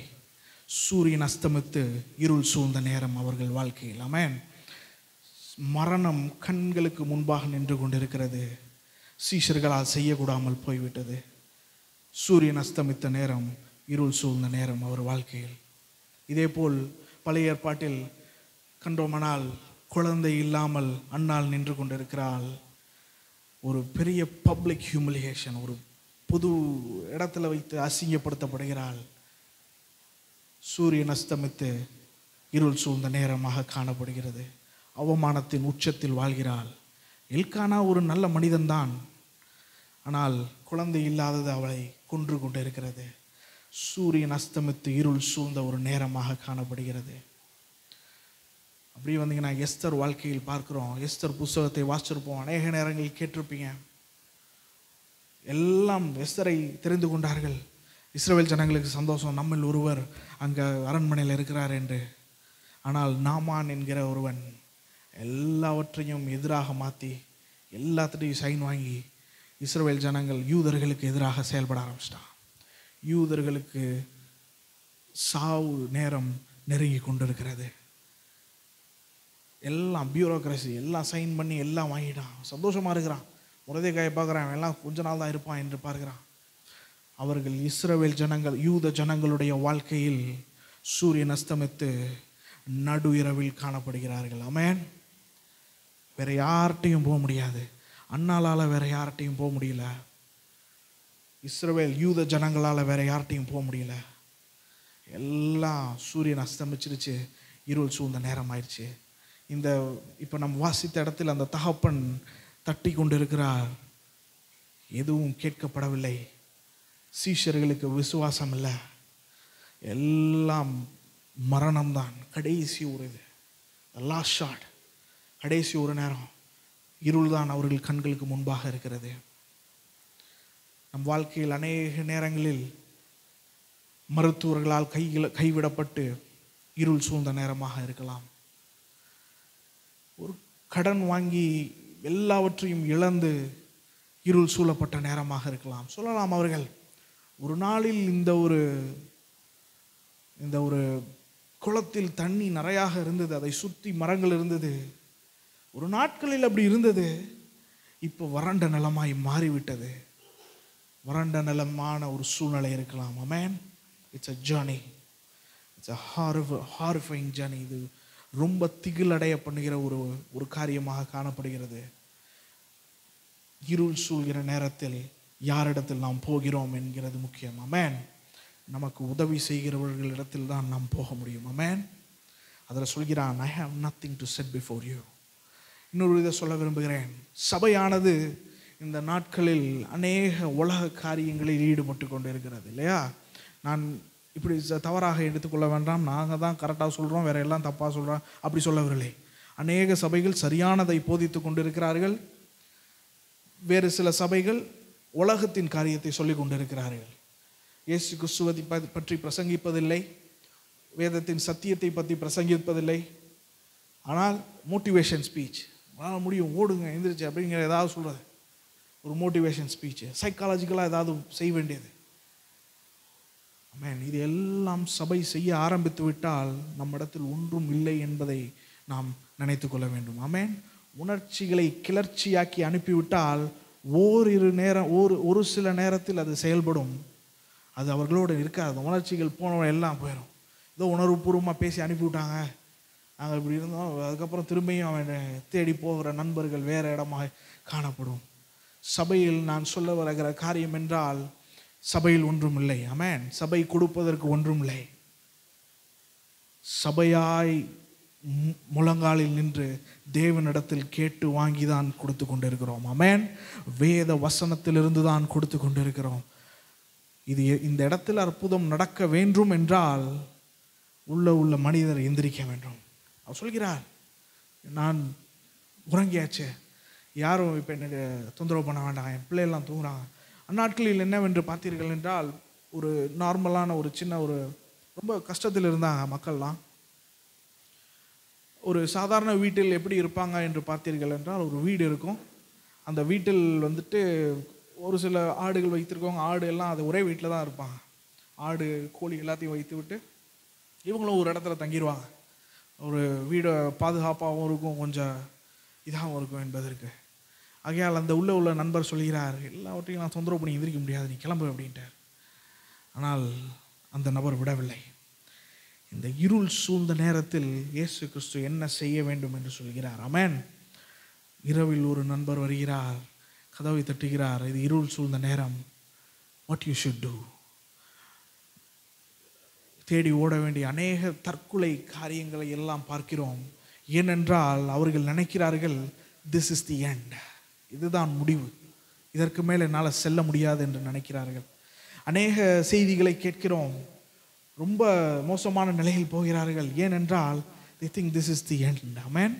சூரியன் அஸ்தமித்து இருள் சூழ்ந்த நேரம் அவர்கள் வாழ்க்கையில். ஆமென். மரணம் கண்களுக்கு முன்பாக நின்று கொண்டிருக்கிறது. சீஷர்களால் செய்யக்கூடாமல் போய்விட்டது. சூரியன் அஸ்தமித்த நேரம், இருள் சூழ்ந்த நேரம் அவர் வாழ்க்கையில். இதேபோல் பழைய ஏற்பாட்டில் கண்டோமானால் குழந்தை இல்லாமல் அன்னாள் நின்று கொண்டிருக்கிறாள். ஒரு பெரிய பப்ளிக் ஹியூமிலியேஷன், ஒரு பொது இடத்துல வைத்து அசிங்கப்படுத்தப்படுகிறாள். சூரியன் அஸ்தமித்து இருள் சூழ்ந்த நேரமாக காணப்படுகிறது. அவமானத்தின் உச்சத்தில் வாழ்கிறாள். எல்கானா ஒரு நல்ல மனிதன்தான், ஆனால் குழந்தை இல்லாதது அவளை கொன்று கொண்டு இருக்கிறது. சூரியன் அஸ்தமித்து இருள் சூழ்ந்த ஒரு நேரமாக காணப்படுகிறது. அப்படி வந்தீங்கன்னா எஸ்தர் வாழ்க்கையில் பார்க்கிறோம். எஸ்தர் புஸ்தகத்தை வாசிச்சிருப்போம், அநேக நேரங்களில் கேட்டிருப்பீங்க. எல்லாம் எஸ்தரை தெரிந்து கொண்டார்கள். இஸ்ரவேல் ஜனங்களுக்கு சந்தோஷம், நம்மில் ஒருவர் அங்கே அரண்மனையில் இருக்கிறார் என்று. ஆனால் நாமான் என்கிற ஒருவன் எல்லாவற்றையும் எதிராக மாற்றி எல்லாத்துட்டையும் சைன் வாங்கி இஸ்ரவேல் ஜனங்கள் யூதர்களுக்கு எதிராக செயல்பட ஆரம்பிச்சிட்டான். யூதர்களுக்கு சாவு நேரம் நெருங்கி கொண்டிருக்கிறது. எல்லாம் பியூரோக்ரசி, எல்லாம் சைன் பண்ணி எல்லாம் வாங்கிட்டான். சந்தோஷமாக இருக்கிறான். முரதேகாயை பார்க்குறான், எல்லாம் கொஞ்ச நாள் தான் இருப்பான் என்று பார்க்கிறான். அவர்கள் இஸ்ரவேல் ஜனங்கள், யூத ஜனங்களுடைய வாழ்க்கையில் சூரியன் அஸ்தமித்து நடு இரவில் காணப்படுகிறார்கள். ஆமென். வேற யார்கிட்டையும் போக முடியாது. அண்ணாலால் வேற யார்கிட்டையும் போக முடியல. இஸ்ரவேல் யூத ஜனங்களால் வேற யார்கிட்டையும் போக முடியல. எல்லாம் சூரியன் அஸ்தமிச்சிருச்சு, இருள் சூழ்ந்த நேரம் ஆயிடுச்சு. இந்த இப்போ நம்ம வாசித்த இடத்தில் அந்த தகப்பன் தட்டி கொண்டு இருக்கிறார். எதுவும் கேட்கப்படவில்லை. சீஷர்களுக்கு விசுவாசம் இல்லை. எல்லாம் மரணம்தான். கடைசி ஒரு இது, லாஸ்ட் ஷாட், கடைசி ஒரு நேரம். இருள் தான் அவர்கள் கண்களுக்கு முன்பாக இருக்கிறது. நம் வாழ்க்கையில் அநேக நேரங்களில் மருத்துவர்களால் கைவிடப்பட்டு இருள் சூழ்ந்த நேரமாக இருக்கலாம். ஒரு கடன் வாங்கி எல்லாவற்றையும் இழந்து இருள் சூழப்பட்ட நேரமாக இருக்கலாம். சொல்லலாம், அவர்கள் ஒரு நாளில் இந்த ஒரு குளத்தில் தண்ணி நிறையாக இருந்தது, அதை சுற்றி மரங்கள் இருந்தது. ஒரு நாட்களில் அப்படி இருந்தது, இப்போ வறண்ட நிலமாய் மாறிவிட்டது. வறண்ட நிலமான ஒரு சூழ்நிலை இருக்கலாம். Amen. It's a journey. It's a horrifying journey. இது ரொம்ப திகிலடைய பண்ணுகிற ஒரு காரியமாக காணப்படுகிறது. இருள் சூழ்கிற நேரத்தில் யாரிடத்தில் நாம் போகிறோம் என்கிறது முக்கியம். ஆமென். நமக்கு உதவி செய்கிறவர்களிடத்தில் தான் நாம் போக முடியும். ஆமென். அதில் சொல்கிறான், I have nothing to set before you. இன்னொரு இதை சொல்ல விரும்புகிறேன். சபையானது இந்த நாட்களில் அநேக உலக காரியங்களில் ஈடுபட்டு கொண்டு இருக்கிறது இல்லையா? நான் இப்படி தவறாக எடுத்துக்கொள்ள வேண்டாம். நாங்கள் தான் கரெக்டாக சொல்கிறோம், வேற எல்லாம் தப்பாக சொல்கிறோம், அப்படி சொல்லவில்லை. அநேக சபைகள் சரியானதை போதித்து கொண்டு இருக்கிறார்கள். வேறு சில சபைகள் உலகத்தின் காரியத்தை சொல்லிக் கொண்டிருக்கிறார்கள். இயேசு கிறிஸ்துவை பற்றி பிரசங்கிப்பதில்லை, வேதத்தின் சத்தியத்தை பற்றி பிரசங்கிப்பதில்லை. ஆனால் மோட்டிவேஷன் ஸ்பீச், முடியும் ஓடுங்க எந்திரிச்சு அப்படிங்கிற ஏதாவது சொல்கிறது, ஒரு மோட்டிவேஷன் ஸ்பீச்சு, சைக்காலஜிக்கலாக ஏதாவது செய்ய வேண்டியது. ஆமென். இது எல்லாம் சபை செய்ய ஆரம்பித்து விட்டால் நம்மிடத்தில் ஒன்றும் இல்லை என்பதை நாம் நினைத்து கொள்ள வேண்டும். ஆமென். உணர்ச்சிகளை கிளர்ச்சியாக்கி அனுப்பிவிட்டால் ஒரு சில நேரத்தில் அது செயல்படும், அது அவர்களோடு இருக்காது. உணர்ச்சிகள் போனவங்க எல்லாம் போயிடும். ஏதோ உணர்வுபூர்வமாக பேசி அனுப்பிவிட்டாங்க, நாங்கள் இப்படி இருந்தோம், அதுக்கப்புறம் திரும்பியும் அவன் தேடி போகிற நண்பர்கள் வேறு இடமாக காணப்படும். சபையில் நான் சொல்ல வருகிற காரியம் என்றால், சபையில் ஒன்றும் இல்லை. ஆமென். சபை கொடுப்பதற்கு ஒன்றும் இல்லை. சபையாய் முழங்காலில் நின்று தேவனிடத்தில் கேட்டு வாங்கி தான் கொடுத்து கொண்டிருக்கிறோம். ஆமென். வேத வசனத்திலிருந்து தான் கொடுத்து கொண்டிருக்கிறோம். இது இந்த இடத்தில் அற்புதம் நடக்க வேண்டும் என்றால் உள்ள மனிதர் எந்திரிக்க வேண்டும். அவர் சொல்கிறார், நான் உறங்கியாச்சு, யாரும் இப்போ எனக்கு தொந்தரவு பண்ண வேண்டாம், என் பிள்ளையெல்லாம் தூங்குறாங்க. அந்நாட்களில் என்னவென்று பார்த்தீர்கள் என்றால், ஒரு நார்மலான ஒரு சின்ன ஒரு ரொம்ப கஷ்டத்தில் இருந்தாங்க மக்கள்லாம். ஒரு சாதாரண வீட்டில் எப்படி இருப்பாங்க என்று பார்த்தீர்கள் என்றால், ஒரு வீடு இருக்கும், அந்த வீட்டில் வந்துட்டு ஒரு சில ஆடுகள் வைத்திருக்கவங்க, ஆடு எல்லாம் அது ஒரே வீட்டில் தான் இருப்பாங்க. ஆடு கோழி எல்லாத்தையும் வைத்து விட்டு இவங்களும் ஒரு இடத்துல தங்கிடுவாங்க. ஒரு வீடை பாதுகாப்பாகவும் இருக்கும், கொஞ்சம் இதாகவும் இருக்கும் என்பதற்கு. ஆகையால் அந்த உள்ள நண்பர் சொல்கிறார், எல்லாவற்றையும் நான் தொந்தரவு பண்ணி எந்திரிக்க முடியாது, நீ கிளம்பு அப்படின்ட்டார். ஆனால் அந்த நபர் விடவில்லை. இந்த இருள் சூழ்ந்த நேரத்தில் இயேசு கிறிஸ்து என்ன செய்ய வேண்டும் என்று சொல்கிறார். ஆமென். இரவில் ஒரு நண்பர் வருகிறார், கதவை தட்டுகிறார். இது இருள் சூழ்ந்த நேரம். What you should do? தேடி ஓட வேண்டிய அநேக தற்கொலை காரியங்களை எல்லாம் பார்க்கிறோம். ஏனென்றால் அவர்கள் நினைக்கிறார்கள், திஸ் இஸ் தி எண்ட், இதுதான் முடிவு, இதற்கு மேல் என்னால் செல்ல முடியாது என்று நினைக்கிறார்கள். அநேக செய்திகளை கேட்கிறோம், ரொம்ப மோசமான நிலையில் போகிறார்கள். ஏனென்றால் they think this is the end. ஆமென்.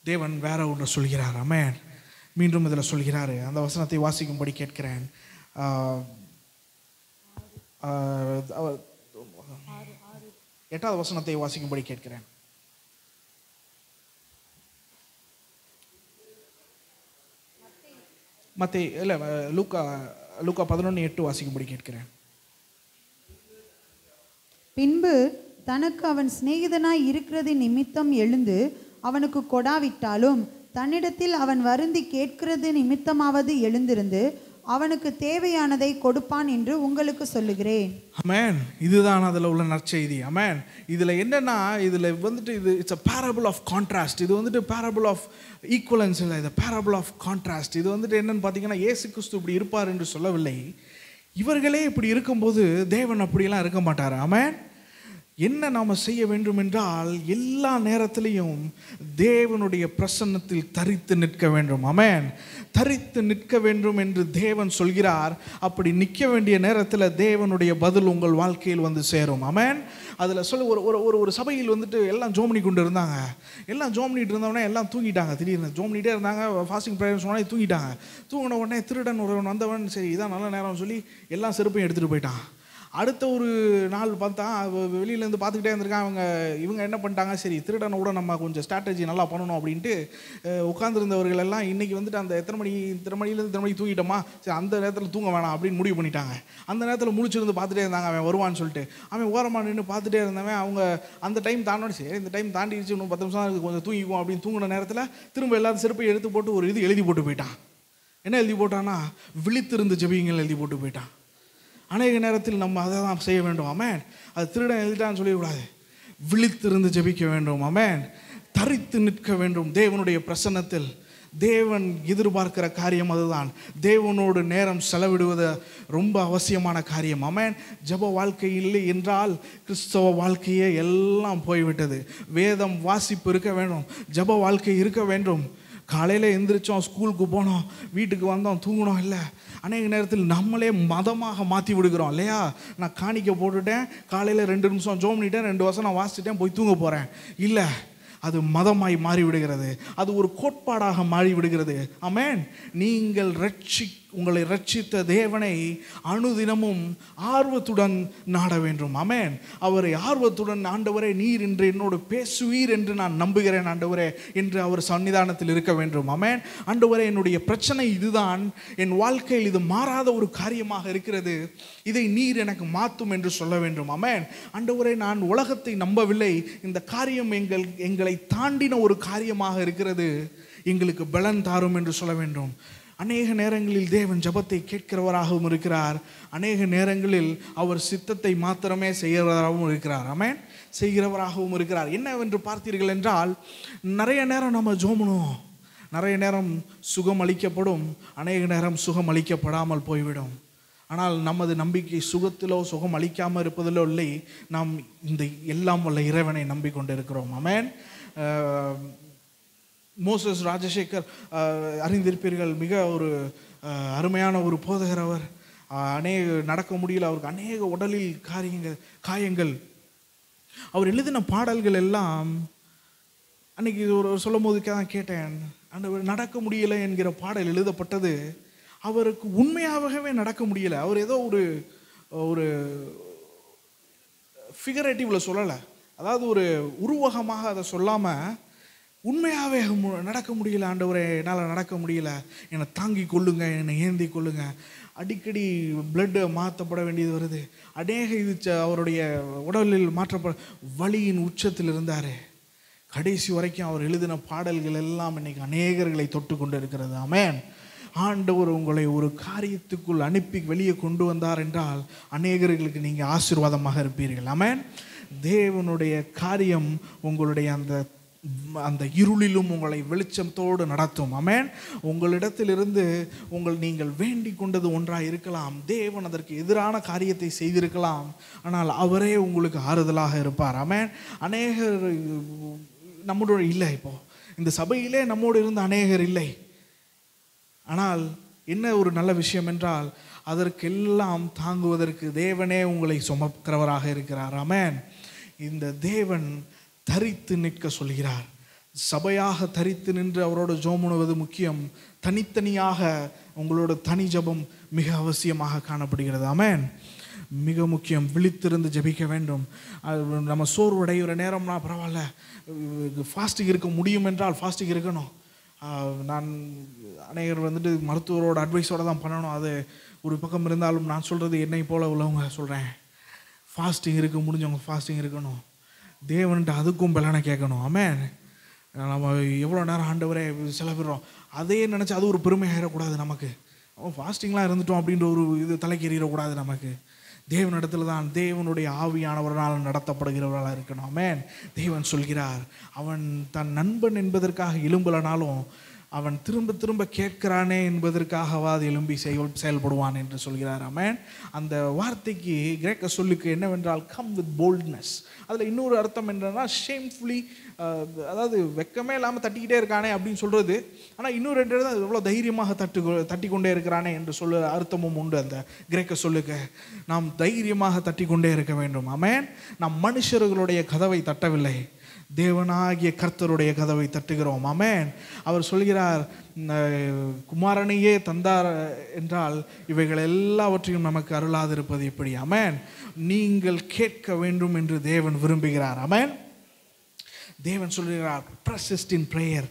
தேவன் வேற ஒன்று சொல்கிறார். ஆமென். மீண்டும் இதில் சொல்கிறாரு. அந்த வசனத்தை வாசிக்கும்படி கேட்கிறேன். 8வது வசனத்தை வாசிக்கும்படி கேட்கிறேன். லூக்கா 11:8 வாசிக்கும்படி கேட்கிறேன். பின்பு தனக்கு அவன் சிநேகிதனாய் இருக்கிறது நிமித்தம் எழுந்து அவனுக்கு கொடாவிட்டாலும் தன்னிடத்தில் அவன் வருந்தி கேட்கிறது நிமித்தமாவது எழுந்திருந்து அவனுக்கு தேவையானதை கொடுப்பான் என்று உங்களுக்கு சொல்லுகிறேன். ஆமென். இதுதான் அதில் உள்ள நற்செய்தி. ஆமென். இதில் என்னன்னா, இதில் வந்துட்டு இது it's a parable of contrast. இது வந்துட்டு parable of equivalence இல்லை, இது parable of contrast. இது வந்துட்டு என்னன்னு பார்த்தீங்கன்னா, இயேசு கிறிஸ்து இப்படி இருப்பார் என்று சொல்லவில்லை. இவர்களே இப்படி இருக்கும்போது தேவன் அப்படியெல்லாம் இருக்க மாட்டார். ஆமென். என்ன நாம் செய்ய வேண்டும் என்றால், எல்லா நேரத்திலையும் தேவனுடைய பிரசன்னத்தில் தரித்து நிற்க வேண்டும். ஆமென். தரித்து நிற்க வேண்டும் என்று தேவன் சொல்கிறார். அப்படி நிற்க வேண்டிய நேரத்தில் தேவனுடைய பதில் உங்கள் வாழ்க்கையில் வந்து சேரும். ஆமென். அதில் ஒரு சபையில் வந்துட்டு எல்லாம் ஜோம் கொண்டு இருந்தாங்க. எல்லாம் ஜோம் பண்ணிட்டு இருந்தவொடனே எல்லாம் தூங்கிட்டாங்க. திடீர்னு ஜோம் பண்ணிகிட்டே இருந்தாங்க. ஃபாஸ்டிங் ப்ரேயர் சொன்னாலே தூங்கிட்டாங்க. தூங்கின உடனே திருடன் ஒருவன் வந்தவன், சரி இதான் நல்ல நேரம்னு சொல்லி எல்லா செருப்பையும் எடுத்துகிட்டு போயிட்டான். அடுத்த ஒரு நாள் பார்த்தா வெளியிலேருந்து பார்த்துக்கிட்டே இருந்திருக்காங்க. இவங்க என்ன பண்ணிட்டாங்க, சரி திருடனை கூட நம்ம கொஞ்சம் ஸ்ட்ராட்டஜி நல்லா பண்ணணும் அப்படின்ட்டு உட்காந்துருந்தவர்கள் எல்லாம் இன்றைக்கி வந்துட்டு அந்த எத்தனை மணிலேருந்து இத்தனை மணிக்கு தூங்கிட்டோமா, சரி அந்த நேரத்தில் தூங்க வேணாம் அப்படின்னு முடிவு பண்ணிட்டாங்க. அந்த நேரத்தில் முழிச்சிருந்து பார்த்துட்டே இருந்தாங்க அவன் வருவான்னு சொல்லிட்டு. அவன் ஓரமாக நின்று பார்த்துட்டே இருந்தவன் அவங்க அந்த டைம் தாண்டோன்னு, சரி இந்த டைம் தாண்டிடுச்சு, இன்னும் 10 நிமிஷம் இருக்குது, கொஞ்சம் தூங்கிக்குவோம் அப்படின்னு தூங்கின நேரத்தில் திரும்ப எல்லாரும் செருப்பை எடுத்து போட்டு ஒரு இது எழுதி போட்டு போயிட்டான். என்ன எழுதி போட்டான்னா, விழித்திருந்து ஜெபியுங்கள் எழுதி போட்டு போயிட்டான். அநேக நேரத்தில் நம்ம அதை தான் செய்ய வேண்டும். ஆமென். அது திருடன் எழுதிட்டான்னு சொல்லிடக்கூடாது, விழித்திருந்து ஜெபிக்க வேண்டும். ஆமென். தரித்து நிற்க வேண்டும் தேவனுடைய பிரசன்னத்தில். தேவன் எதிர்பார்க்கிற காரியம் அதுதான். தேவனோடு நேரம் செலவிடுவது ரொம்ப அவசியமான காரியம். ஆமென். ஜெப வாழ்க்கை இல்லை என்றால் கிறிஸ்தவ வாழ்க்கையே எல்லாம் போய்விட்டது. வேதம் வாசிப்பு இருக்க வேண்டும், ஜெப வாழ்க்கை இருக்க வேண்டும். காலையில் எந்திரிச்சோம், ஸ்கூலுக்கு போனோம், வீட்டுக்கு வந்தோம், தூங்கினோம். இல்லை, அநேக நேரத்தில் நம்மளே மதமாக மாற்றி விடுகிறோம் இல்லையா. நான் காணிக்க போட்டுட்டேன், காலையில் 2 நிமிஷம் ஜோம் பண்ணிட்டேன், 2 வசனம் வாசிச்சிட்டேன், போய் தூங்க போகிறேன். இல்லை, அது மதமாய் மாறிவிடுகிறது, அது ஒரு கோட்பாடாக மாறிவிடுகிறது. ஆமென். நீங்கள் உங்களை ரட்சித்த தேவனை அனுதினமும் ஆர்வத்துடன் நாட வேண்டும். ஆமென். அவரை ஆர்வத்துடன், ஆண்டவரே நீர் இன்று என்னோடு பேசுவீர் என்று நான் நம்புகிறேன் ஆண்டவரே என்று அவர் சன்னிதானத்தில் இருக்க வேண்டும். ஆமென். ஆண்டவரே என்னுடைய பிரச்சனை இதுதான், என் வாழ்க்கையில் இது மாறாத ஒரு காரியமாக இருக்கிறது, இதை நீர் எனக்கு மாற்றும் என்று சொல்ல வேண்டும். ஆமென். ஆண்டவரே நான் உலகத்தை நம்பவில்லை, இந்த காரியம் எங்களை தாண்டின ஒரு காரியமாக இருக்கிறது, எங்களுக்கு பலன் தாரும் என்று சொல்ல வேண்டும். அநேக நேரங்களில் தேவன் ஜெபத்தை கேட்கிறவராகவும் இருக்கிறார், அநேக நேரங்களில் அவர் சித்தத்தை மாத்திரமே செய்கிறவராகவும் இருக்கிறார். ஆமென். செய்கிறவராகவும் இருக்கிறார். என்னவென்று பார்த்தீர்கள் என்றால், நிறைய நேரம் நம்ம ஜோமனும், நிறைய நேரம் சுகம் அளிக்கப்படும், அநேக நேரம் சுகம் அளிக்கப்படாமல் போய்விடும். ஆனால் நமது நம்பிக்கை சுகத்திலோ சுகம் அளிக்காமல் இருப்பதிலோ இல்லை, நாம் இந்த எல்லாம் வல்ல இறைவனை நம்பிக்கொண்டு இருக்கிறோம். ஆமென். மோசஸ் ராஜசேகர் அறிந்திருப்பீர்கள், மிக ஒரு அருமையான ஒரு போதகர் அவர். அநேக நடக்க முடியல, அவருக்கு அநேக உடலில் காயங்கள். அவர் எழுதின பாடல்கள் எல்லாம் அன்னைக்கு ஒரு சொல்லும் போது தான் கேட்டேன், அந்த நடக்க முடியலை என்கிற பாடல் எழுதப்பட்டது அவருக்கு உண்மையாகவே நடக்க முடியல. அவர் ஏதோ ஒரு ஃபிகரேட்டிவ்ல சொல்லலை, அதாவது ஒரு உருவகமாக அதை சொல்லாமல் உண்மையாகவே நடக்க முடியல. ஆண்டவரே என்னால் நடக்க முடியல, என்னை தாங்கி கொள்ளுங்க, என்னை ஏந்தி கொள்ளுங்க. அடிக்கடி பிளட்டு மாற்றப்பட வேண்டியது வருது. அநேக இது அவருடைய உடலில் மாற்றப்பட வலியின் உச்சத்தில் இருந்தார். கடைசி வரைக்கும் அவர் எழுதின பாடல்கள் எல்லாம் இன்னைக்கு அநேகர்களை தொட்டு கொண்டு இருக்கிறது. ஆமென். ஆண்டவர் உங்களை ஒரு காரியத்துக்குள் அனுப்பி வெளியே கொண்டு வந்தார் என்றால் அநேகர்களுக்கு நீங்கள் ஆசீர்வாதமாக இருப்பீர்கள். ஆமென். தேவனுடைய காரியம் உங்களுடைய அந்த இருளிலும் உங்களை வெளிச்சத்தோடு நடத்தும். ஆமென். உங்களிடத்திலிருந்து நீங்கள் வேண்டிக் கொண்டது ஒன்றாக இருக்கலாம், தேவன் அதற்கு எதிரான காரியத்தை செய்திருக்கலாம், ஆனால் அவரே உங்களுக்கு ஆறுதலாக இருப்பார். ஆமென். அநேகர் நம்மளோட இல்லை, இப்போ இந்த சபையிலே நம்மோடு இருந்த அநேகர் இல்லை. ஆனால் என்ன ஒரு நல்ல விஷயம் என்றால், அதற்கெல்லாம் தாங்குவதற்கு தேவனே உங்களை சுமக்கிறவராக இருக்கிறார். ஆமென். இந்த தேவன் தரித்து நிற்க சொல்கிறார். சபையாக தரித்து நின்று அவரோட ஜெபமுவது முக்கியம். தனித்தனியாக உங்களோட தனி ஜெபம் மிக அவசியமாக காணப்படுகிறது. ஆமென். மிக முக்கியம். விழித்திருந்து ஜெபிக்க வேண்டும். நம்ம சோர்வடைகிற நேரம்னா பரவாயில்ல, ஃபாஸ்டிங் இருக்க முடியும் என்றால் ஃபாஸ்டிங் இருக்கணும். நான் அநேகர் வந்துட்டு மருத்துவரோட அட்வைஸோடு தான் பண்ணணும், அது ஒரு பக்கம் இருந்தாலும் நான் சொல்கிறது என்னை போல உள்ளவங்க சொல்கிறேன், ஃபாஸ்டிங் இருக்க முடிஞ்சவங்க ஃபாஸ்டிங் இருக்கணும். தேவன்ட்டு அதுக்கும் பலனை கேட்கணும். ஆமென். நம்ம எவ்வளோ நேரம் ஆண்டவரே செலவிடுறோம், அதையே நினச்சி அது ஒரு பெருமை ஆகிடக்கூடாது நமக்கு. ஃபாஸ்டிங்லாம் இருந்துட்டோம் அப்படின்ற ஒரு இது தலைக்கு எறியக்கூடாது நமக்கு. தேவனிடத்தில் தான் தேவனுடைய ஆவியானவரால் நடத்தப்படுகிறவர்களாக இருக்கணும். ஆமென். தேவன் சொல்கிறார், அவன் தன் நண்பன் என்பதற்காக எழும்பலனாலும் அவன் திரும்ப திரும்ப கேட்கிறானே என்பதற்காகவாது எழும்பி செயல்படுவான் என்று சொல்கிறார். ஆமென். அந்த வார்த்தைக்கு கிரேக்க சொல்லுக்கு என்னவென்றால் கம் வித் போல்ட்னஸ். அதில் இன்னொரு அர்த்தம் என்னன்னா ஷேம்ஃபுல்லி, அதாவது வெக்கமே இல்லாமல் தட்டிக்கிட்டே இருக்கானே அப்படின்னு சொல்கிறது. ஆனால் இன்னொரு 2 தான் எவ்வளோ தைரியமாக தட்டி கொண்டே இருக்கிறானே என்று சொல்ல அர்த்தமும் உண்டு அந்த கிரேக்க சொல்லுக்கு. நாம் தைரியமாக தட்டி கொண்டே இருக்க வேண்டும். ஆமென். நாம் மனுஷர்களுடைய கதவை தட்டவில்லை, தேவனாகிய கர்த்தருடைய கதவை தட்டுகிறோம். ஆமென். அவர் சொல்கிறார், குமாரனையே தந்தார் என்றால் இவைகள் எல்லாவற்றையும் நமக்கு அருளாதிருப்பது எப்படி? ஆமென். நீங்கள் கேட்க வேண்டும் என்று தேவன் விரும்புகிறார். ஆமென். தேவன் சொல்கிறார் persist in prayer.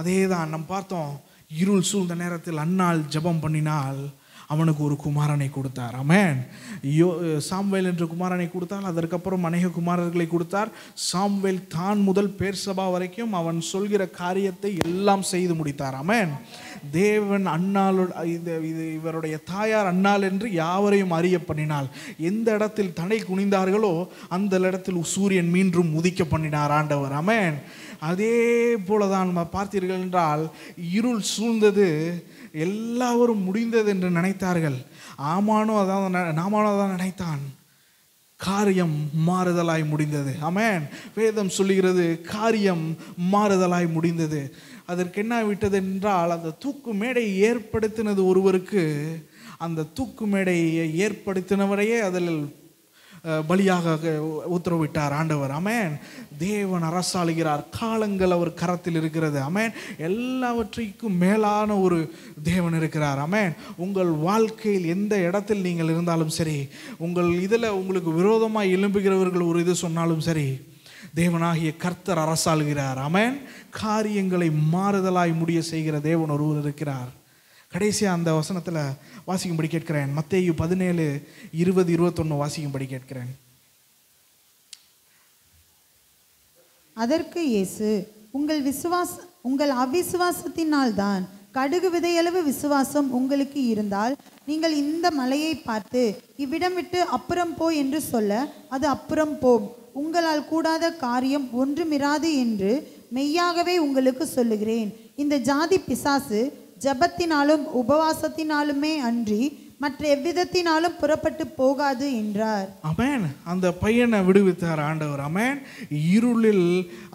அதே தான் நாம் பார்த்தோம். இருள் சூழ்ந்த நேரத்தில் அன்னாள் ஜெபம் பண்ணினால் அவனுக்கு ஒரு குமாரனை கொடுத்தார். ஆமென். சாம்வேல் என்ற குமாரனை கொடுத்தால் அதற்கப்புறம் அநேக குமாரர்களை கொடுத்தார். சாம்வேல் தான் முதல் பேர்சபா வரைக்கும் அவன் சொல்கிற காரியத்தை எல்லாம் செய்து முடித்தார். ஆமென். தேவன் அன்னாளோட இவருடைய தாயார் அன்னாள் என்று யாவரையும் அறிய பண்ணினாள். எந்த இடத்தில் தலை குனிந்தார்களோ அந்த இடத்தில் சூரியன் மீண்டும் உதிக்க பண்ணினார் ஆண்டவர். ஆமென். அதே போலதான் பார்த்தீர்கள் என்றால் இருள் சூழ்ந்தது, எல்லாரும் முடிந்தது என்று நினைத்தார்கள். நாமானும் அதான் நினைத்தான். காரியம் மாறுதலாய் முடிந்தது. ஆமென். வேதம் சொல்லுகிறது காரியம் மாறுதலாய் முடிந்தது. அதற்கு என்ன விட்டது என்றால், அந்த தூக்கு மேடை ஏற்படுத்தினது ஒருவருக்கு, அந்த தூக்கு மேடையை ஏற்படுத்தினவரையே அதில் பலியாக உத்தரவிட்டார் ஆண்டவர். ஆமென். தேவன் அரசாளுகிறார். காலங்கள் அவர் கரத்தில் இருக்கிறது. ஆமென். எல்லாவற்றைக்கும் மேலான ஒரு தேவன் இருக்கிறார். ஆமென். உங்கள் வாழ்க்கையில் எந்த இடத்தில் நீங்கள் இருந்தாலும் சரி, உங்கள் இதில் உங்களுக்கு விரோதமாக எழும்புகிறவர்கள் ஒரு இது சொன்னாலும் சரி, தேவனாகிய கர்த்தர் அரசாளுகிறார். ஆமென். காரியங்களை மாறுதலாய் முடிய செய்கிற தேவன் ஒருவர் இருக்கிறார். கடைசியாக அந்த வசனத்தில் வாசிக்கும்படி கேட்கிறேன். மத்தேயு 17:20-21 வாசிக்கும்படி கேட்கிறேன். அதற்கு இயேசு, உங்கள் அவிசுவாசத்தினால்தான், கடுகு விதையளவு விசுவாசம் உங்களுக்கு இருந்தால் நீங்கள் இந்த மலையை பார்த்து இவ்விடம் விட்டு அப்புறம் போ என்று சொல்ல அது அப்புறம் போம். உங்களால் கூடாத காரியம் ஒன்றுமிராது என்று மெய்யாகவே உங்களுக்கு சொல்லுகிறேன். இந்த ஜாதி பிசாசு ஜபத்தினாலும் உபவாசத்தினாலுமே அன்றி மற்ற எவ்விதத்தினாலும் புறப்பட்டு போகாது என்றார். ஆமென். அந்த பையனை விடுவித்தார் ஆண்டவர். ஆமென். இருளில்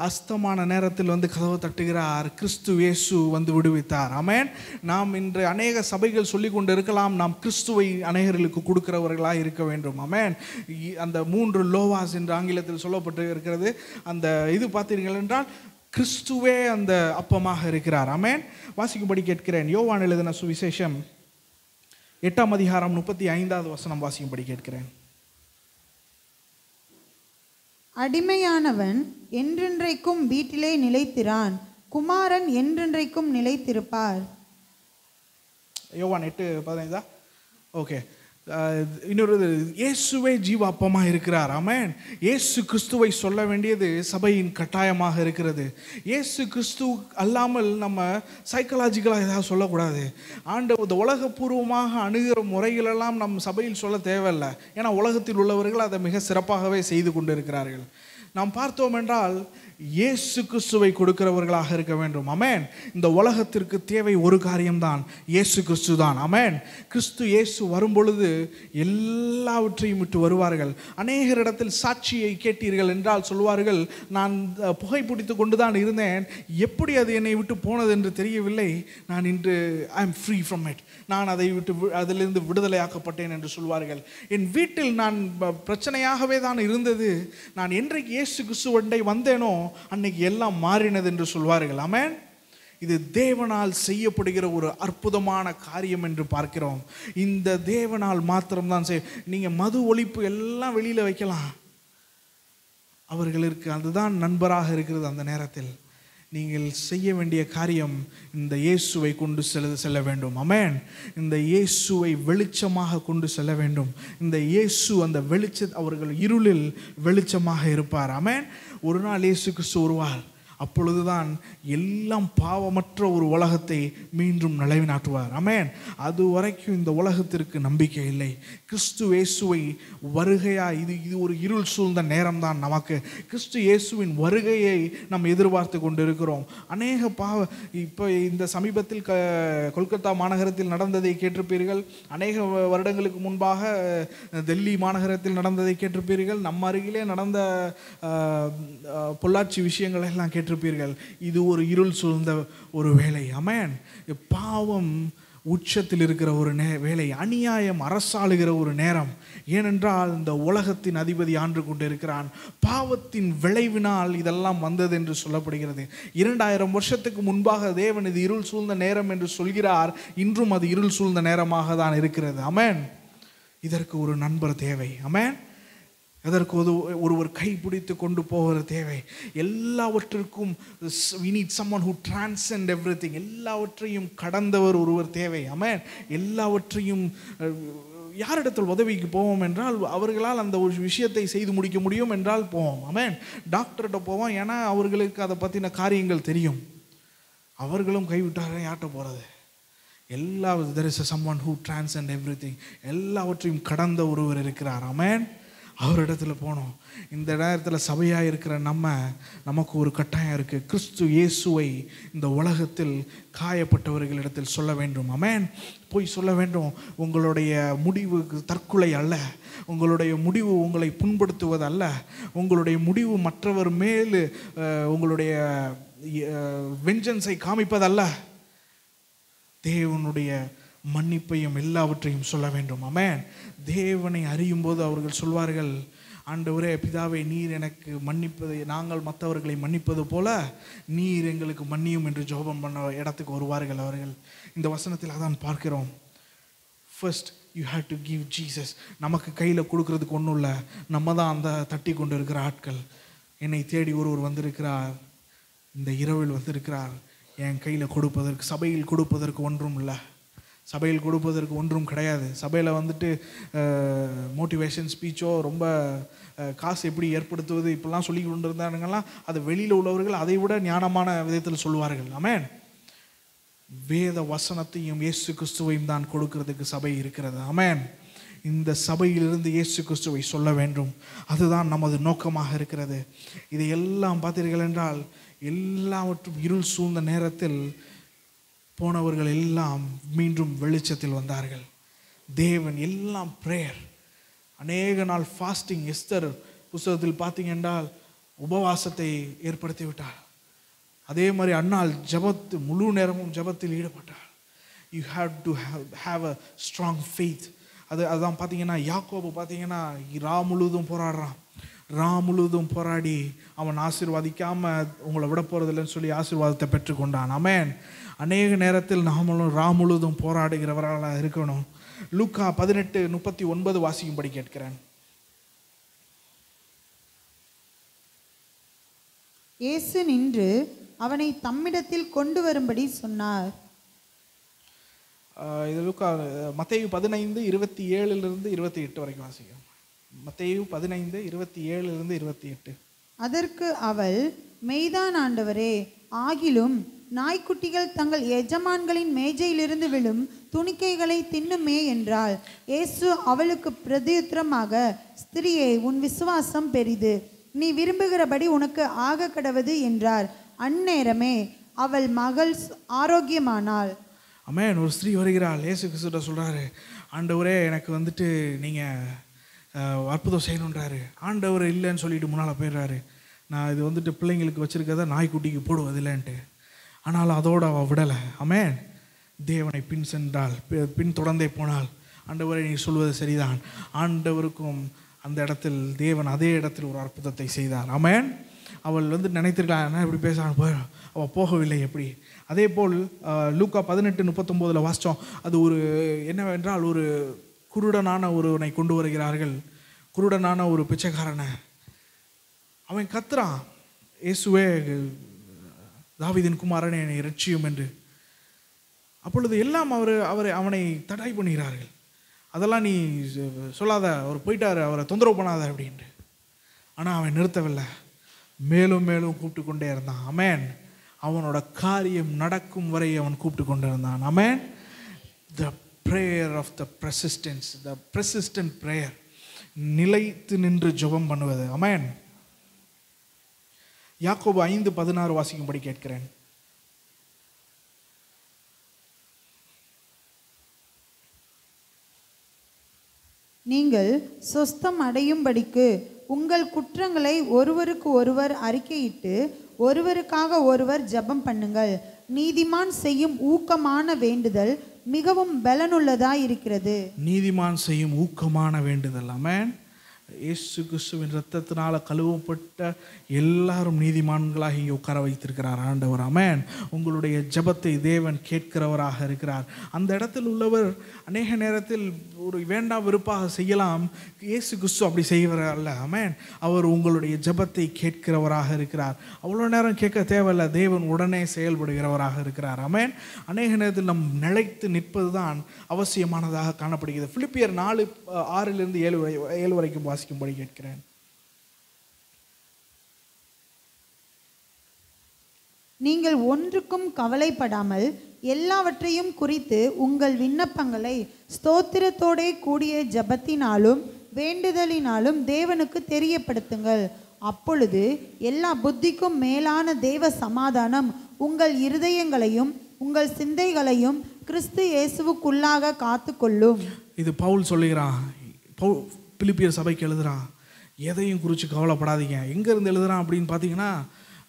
அஸ்தமான நேரத்தில் வந்து கதவு தட்டுகிறார். கிறிஸ்து இயேசு வந்து விடுவித்தார். ஆமென். நாம் இன்று அநேக சபைகள் சொல்லி கொண்டு இருக்கலாம், நாம் கிறிஸ்துவை அநேகர்களுக்கு கொடுக்கிறவர்களாக இருக்க வேண்டும். ஆமென். அந்த 3 லோவாஸ் என்று ஆங்கிலத்தில் சொல்லப்பட்டு இருக்கிறது. அந்த இது பார்த்தீர்கள் என்றால் கிறிஸ்துவே அந்த அப்பமாக இருக்கிறார். ஆமென். வாசிக்கும்படி கேட்கிறேன். யோவான் எழுதின சுவிசேஷம் 8ஆம் அதிகாரம் 35வது வசனம் வாசிக்கும்படி கேட்கிறேன். அடிமையானவன் என்றென்றைக்கும் வீட்டிலே நிலைத்திரான், குமாரன் என்றென்றைக்கும் நிலைத்திருப்பார். யோவான் 8:15. ஓகே. இன்னொரு, இயேசுவே ஜீவ அப்பமாக இருக்கிறார். ஆமென். இயேசு கிறிஸ்துவை சொல்ல வேண்டியது சபையின் கட்டாயமாக இருக்கிறது. இயேசு கிறிஸ்து அல்லாமல் நம்ம சைக்கலாஜிக்கலாக ஏதாவது சொல்லக்கூடாது. இந்த உலகப்பூர்வமாக அணுகிற முறைகளெல்லாம் நம் சபையில் சொல்ல தேவையில்லை. ஏன்னா உலகத்தில் உள்ளவர்கள் அதை மிக சிறப்பாகவே செய்து கொண்டு இருக்கிறார்கள். நாம் பார்த்தோம் என்றால் இயேசு கிறிஸ்துவை கொடுக்கிறவர்களாக இருக்க வேண்டும். ஆமென். இந்த உலகத்திற்கு தேவை ஒரு காரியம்தான், இயேசு கிறிஸ்து தான். ஆமென். கிறிஸ்து இயேசு வரும்பொழுது எல்லாவற்றையும் விட்டு வருவார்கள். அநேகரிடத்தில் சாட்சியை கேட்டீர்கள் என்றால் சொல்வார்கள், நான் புகை பிடித்து கொண்டு தான் இருந்தேன், எப்படி அது என்னை விட்டு போனது என்று தெரியவில்லை, நான் இன்று I am free from it, நான் அதை விட்டு அதிலிருந்து விடுதலையாக்கப்பட்டேன் என்று சொல்வார்கள். என் வீட்டில் நான் பிரச்சனையாகவே தான் இருந்தது, நான் என்றைக்கு இயேசு கிறிஸ்துவண்டை வந்தேனோ அன்னைக்கு எல்லாம் மாறினது என்று சொல்வார்கள். ஆமென். இது தேவனால் செய்யப்படுகிற ஒரு அற்புதமான காரியம் என்று பார்க்கிறோம். இந்த தேவனால் மாத்திரம்தான் நீங்க மது ஒழிப்பு எல்லாம் வெளியில வைக்கலாம், அவர்களுக்கு அதுதான் நண்பராக இருக்கிறது. அந்த நேரத்தில் நீங்கள் செய்ய வேண்டிய காரியம் இந்த இயேசுவை கொண்டு செல்ல வேண்டும். ஆமென். இந்த இயேசுவை வெளிச்சமாக கொண்டு செல்ல வேண்டும். இந்த இயேசு அந்த அவர்கள் இருளில் வெளிச்சமாக இருப்பார். ஆமென். ஒரு நாள் இயேசு கிறிஸ்து வருவார். அப்பொழுதுதான் எல்லாம் பாவமற்ற ஒரு உலகத்தை மீண்டும் நிலைநாட்டுவார். ஆமென். அது வரைக்கும் இந்த உலகத்திற்கு நம்பிக்கை இல்லை. கிறிஸ்து இயேசுவை வருகையா, இது ஒரு இருள் சூழ்ந்த நேரம்தான் நமக்கு. கிறிஸ்து இயேசுவின் வருகையை நாம் எதிர்பார்த்து கொண்டிருக்கிறோம். அநேக இப்போ இந்த சமீபத்தில் கொல்கத்தா மாநகரத்தில் நடந்ததை கேட்டிருப்பீர்கள். அநேக வருடங்களுக்கு முன்பாக டெல்லி மாநகரத்தில் நடந்ததை கேட்டிருப்பீர்கள். நம்ம அருகிலே நடந்த பொள்ளாச்சி விஷயங்களை எல்லாம் கேட்டிருப்பீர்கள். இது ஒரு இருள் சூழ்ந்த ஒரு வேலை. ஆமென். பாவம் உச்சத்தில் இருக்கிற ஒரு வேலை, அநியாயம் அரசாளுகிற ஒரு நேரம். ஏனென்றால் இந்த உலகத்தின் அதிபதி ஆண்டு கொண்டு இருக்கிறான். பாவத்தின் விளைவினால் இதெல்லாம் வந்தது என்று சொல்லப்படுகிறது. 2000 வருஷத்துக்கு முன்பாக தேவன் இது இருள் சூழ்ந்த நேரம் என்று சொல்கிறார். இன்றும் அது இருள் சூழ்ந்த நேரமாக தான் இருக்கிறது. ஆமென். இதற்கு ஒரு நண்பர் தேவை. ஆமென். அதற்கு ஒருவர் கைப்பிடித்து கொண்டு போகிற தேவை. எல்லாவற்றிற்கும் we need someone who transcend everything. எல்லாவற்றையும் கடந்தவர் ஒருவர் தேவை. ஆமென். எல்லாவற்றையும் யாரிடத்தில் உதவிக்கு போவோம் என்றால் அவர்களால் அந்த ஒரு விஷயத்தை செய்து முடிக்க முடியும் என்றால் போவோம். ஆமென். டாக்டர்கிட்ட போவோம், ஏன்னா அவர்களுக்கு அதை பற்றின காரியங்கள் தெரியும். அவர்களும் கைவிட்டார யார்கிட்ட போகிறது? there is someone who transcend everything. எல்லாவற்றையும் கடந்த ஒருவர் இருக்கிறார். ஆமென். அவரிடத்துல போனோம். இந்த நேரத்தில் சபையாக இருக்கிற நமக்கு ஒரு கட்டாயம் இருக்குது. கிறிஸ்து இயேசுவை இந்த உலகத்தில் காயப்பட்டவர்களிடத்தில் சொல்ல வேண்டும். ஆமென். போய் சொல்ல வேண்டும். உங்களுடைய முடிவு தற்கொலை அல்ல, உங்களுடைய முடிவு உங்களை புண்படுத்துவது அல்ல, உங்களுடைய முடிவு மற்றவர் மேல் உங்களுடைய வெஞ்சன்ஸை காமிப்பதல்ல, தேவனுடைய மன்னிப்பையும் எல்லாவற்றையும் சொல்ல வேண்டும். ஆமென். தேவனை அறியும் போது அவர்கள் சொல்வார்கள், ஆண்டவரே பிதாவே, நீர் எனக்கு மன்னிப்பது, நாங்கள் மற்றவர்களை மன்னிப்பது போல நீர் எங்களுக்கு மன்னியும் என்று ஜெபம் பண்ண இடத்துக்கு வருவார்கள் அவர்கள். இந்த வசனத்தில் அதான் பார்க்கிறோம். First you have to give Jesus. நமக்கு கையில் கொடுக்கறதுக்கு ஒன்றும் இல்லை, நம்ம தான் அந்த தட்டி கொண்டு இருக்கிற ஆட்கள். என்னை தேடி ஒருவர் வந்திருக்கிறார், இந்த இரவில் வந்திருக்கிறார். என் கையில் கொடுப்பதற்கு, சபையில் கொடுப்பதற்கு ஒன்றும் இல்லை, சபையில் கொடுப்பதற்கு ஒன்றும் கிடையாது. சபையில் வந்துட்டு மோட்டிவேஷன் ஸ்பீச்சோ, ரொம்ப காசு எப்படி ஏற்படுத்துவது இப்படிலாம் சொல்லி கொண்டு இருந்தானுங்கலாம், அது வெளியில் உள்ளவர்கள் அதை விட ஞானமான விதத்தில் சொல்லுவார்கள். ஆமென். வேத வசனத்தையும் இயேசு கிறிஸ்துவையும் தான் கொடுக்கிறதுக்கு சபை இருக்கிறது. ஆமென். இந்த சபையிலிருந்து இயேசு கிறிஸ்துவை சொல்ல வேண்டும். அதுதான் நமது நோக்கமாக இருக்கிறது. இதையெல்லாம் பார்த்தீர்கள் என்றால் எல்லாவற்றும் இருள் சூழ்ந்த நேரத்தில் போனவர்கள் எல்லாம் மீண்டும் வெளிச்சத்தில் வந்தார்கள். தேவன் எல்லாம் பிரேயர், அநேக நாள் ஃபாஸ்டிங். எஸ்தர் புஸ்தகத்தில் பார்த்தீங்க என்றால் உபவாசத்தை ஏற்படுத்தி விட்டார். அதே மாதிரி அன்னாள் முழு நேரமும் ஜபத்தில் ஈடுபட்டார். You have to have a strong faith. அதுதான் பார்த்தீங்கன்னா யாக்கோபு பார்த்தீங்கன்னா முழுவதும் போராடுறான். முழுவதும் போராடி அவன் ஆசீர்வாதிக்காமல் உங்களை விட போகிறதில்லைன்னு சொல்லி ஆசீர்வாதத்தை பெற்றுக்கொண்டான். ஆமென். அநேக நேரத்தில் நாமளும் முழுவதும் போராடுகிறவர்களாக இருக்கணும். லூக்கா 18:39 வாசிக்கும்படி கேட்கிறேன். இயேசு நின்று அவனை தம்மிடத்தில் கொண்டு வரும்படி சொன்னார். இது லூக்கா மத்தேயு 15:27-28 வரைக்கும் வாசிக்கிறோம். மத்தேயு 15:27-28. அதற்கு அவள், மெய்தான் ஆண்டவரே, ஆகிலும் நாய்க்குட்டிகள் தங்கள் எஜமான்களின் மேஜையிலிருந்து விழும் துணிக்கைகளை தின்னுமே என்றாள். இயேசு அவளுக்கு பிரதியுத்தரமாக, ஸ்திரியே, உன் விசுவாசம் பெரிது, நீ விரும்புகிறபடி உனக்கு ஆக கடவது என்றார். அந்நேரமே அவள் மகள் ஆரோக்கியமானாள். ஆமென். ஒரு ஸ்திரீ வருகிறாள், இயேசு கிறிஸ்துவிட்ட சொல்றாரு, ஆண்டவரே எனக்கு வந்துட்டு நீங்க அற்புதம் செய்யணுன்றாரு. ஆண்டவர் இல்லைன்னு சொல்லிட்டு முன்னால் போயிடுறாரு. நான் இது வந்துட்டு பிள்ளைங்களுக்கு வச்சிருக்கதை நாய்க்குட்டிக்கு போடுவதில்லைன்ட்டு. ஆனால் அதோடு அவள் விடலை. ஆமென். தேவனை பின் சென்றால், பின் தொடர்ந்தே போனால், ஆண்டவரை நீ சொல்வது சரிதான். ஆண்டவருக்கும் அந்த இடத்தில் தேவன் அதே இடத்தில் ஒரு அற்புதத்தை செய்தார். ஆமென். அவள் வந்து நினைத்திருக்கலாம், என்ன இப்படி பேச, அவள் போகவில்லை. எப்படி? அதே போல் லூக்கா 18:39 வாசித்தோம். அது ஒரு என்னவென்றால், ஒரு குருடனான ஒருவனை கொண்டு வருகிறார்கள். குருடனான ஒரு பிச்சைக்காரனை. அவன் கத்துறான், இயேசுவே தாவீதின் குமாரனே என்னை இரட்சியும் என்று. அப்பொழுது எல்லாம் அவனை தடை பண்ணுகிறார்கள். அதெல்லாம் நீ சொல்லாத, அவர் போயிட்டார், அவரை தொந்தரவு பண்ணாத அப்படின்ட்டு. ஆனால் அவன் நிறுத்தவில்லை, மேலும் மேலும் கூப்பிட்டு கொண்டே இருந்தான். ஆமென். அவனோட காரியம் நடக்கும் வரை அவன் கூப்பிட்டு கொண்டே இருந்தான். Amen. The prayer of the persistence, the persistent prayer, நிலைத்து நின்று ஜெபம் பண்ணுவது. ஆமென். யாக்கோபு 5:16 வாசிக்கும்படி கேட்கிறேன். நீங்கள் சொஸ்தம் அடையும்படிக்கு உங்கள் குற்றங்களை ஒருவருக்கு ஒருவர் அறிக்கையிட்டு ஒருவருக்காக ஒருவர் ஜெபம் பண்ணுங்கள். நீதிமான் செய்யும் ஊக்கமான வேண்டுதல் மிகவும் பலனுள்ளதாய் இருக்கிறது. நீதிமான் செய்யும் ஊக்கமான வேண்டுதல். ஆமென். இயேசு கிறிஸ்துவின் இரத்தத்தினால கழுவப்பட்ட எல்லாரும் நீதிமான்களாக இங்கே உட்கார வைத்திருக்கிறார் ஆண்டவர். ஆமென். உங்களுடைய ஜெபத்தை தேவன் கேட்கிறவராக இருக்கிறார். அந்த இடத்தில் உள்ளவர் அநேக நேரத்தில் ஒரு வேண்டாம் வெறுப்பாக செய்யலாம். இயேசு கிறிஸ்து அப்படி செய்கிறவர் அல்ல. ஆமென். அவர் உங்களுடைய ஜெபத்தை கேட்கிறவராக இருக்கிறார். அவ்வளோ நேரம் கேட்க தேவையில்லை, தேவன் உடனே செயல்படுகிறவராக இருக்கிறார். ஆமென். அநேக நேரத்தில் நம் நிலைத்து நிற்பது தான் அவசியமானதாக காணப்படுகிறது. பிலிப்பியர் 4:6-7 வரைக்கும் வாசிக்கும்படி கேட்கிறேன். நீங்கள் ஒன்றுக்கும் கவலைப்படாமல் எல்லாவற்றையும் குறித்து உங்கள் விண்ணப்பங்களை ஸ்தோத்திரத்தோடே கூடிய ஜெபத்தினாலும் வேண்டுதலினாலும் தேவனுக்கு தெரியப்படுத்துங்கள். அப்பொழுது எல்லா புத்திக்கும் மேலான தேவ சமாதானம் உங்கள் இருதயங்களையும் உங்கள் சிந்தைகளையும் கிறிஸ்து இயேசுவுக்குள்ளாக காத்துக்கொள்ளும். இது பவுல் சொல்லுகிறான். பிலிப்பியர் சபைக்கு எழுதுறான். எதையும் குறித்து கவலைப்படாதீங்க. எங்கேருந்து எழுதுறான் அப்படின்னு பார்த்தீங்கன்னா,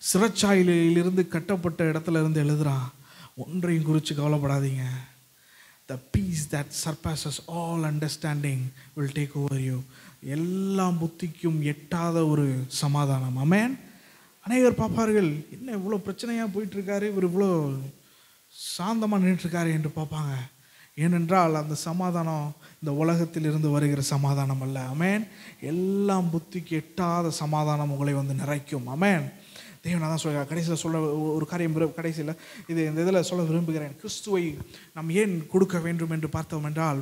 சிறைச்சாலையிலிருந்து கட்டப்பட்ட இடத்துல இருந்து எழுதுறான். ஒன்றையும் குறித்து கவலைப்படாதீங்க. The peace that surpasses all understanding will take over you. எல்லா புத்திக்கும் எட்டாத ஒரு சமாதானம். ஆமென். அநேகர் பார்ப்பார்கள், என்ன இவ்வளோ பிரச்சனையாக போயிட்டுருக்காரு, இவர் இவ்வளோ சாந்தமாக நின்றுட்டுருக்காரு என்று பார்ப்பாங்க. ஏனென்றால் அந்த சமாதானம் இந்த உலகத்தில் இருந்து வருகிற சமாதானம் அல்ல. ஆமென். எல்லாம் புத்திக்கு எட்டாத சமாதானம் உங்களை வந்து நிறைக்கும். ஆமென். தேவன் தான் சொல்ல கடைசியில் சொல்ல ஒரு காரியம் கடைசியில் இந்த இதில் சொல்ல விரும்புகிறேன். கிறிஸ்துவை நாம் ஏன் கொடுக்க வேண்டும் என்று பார்த்தோம் என்றால்,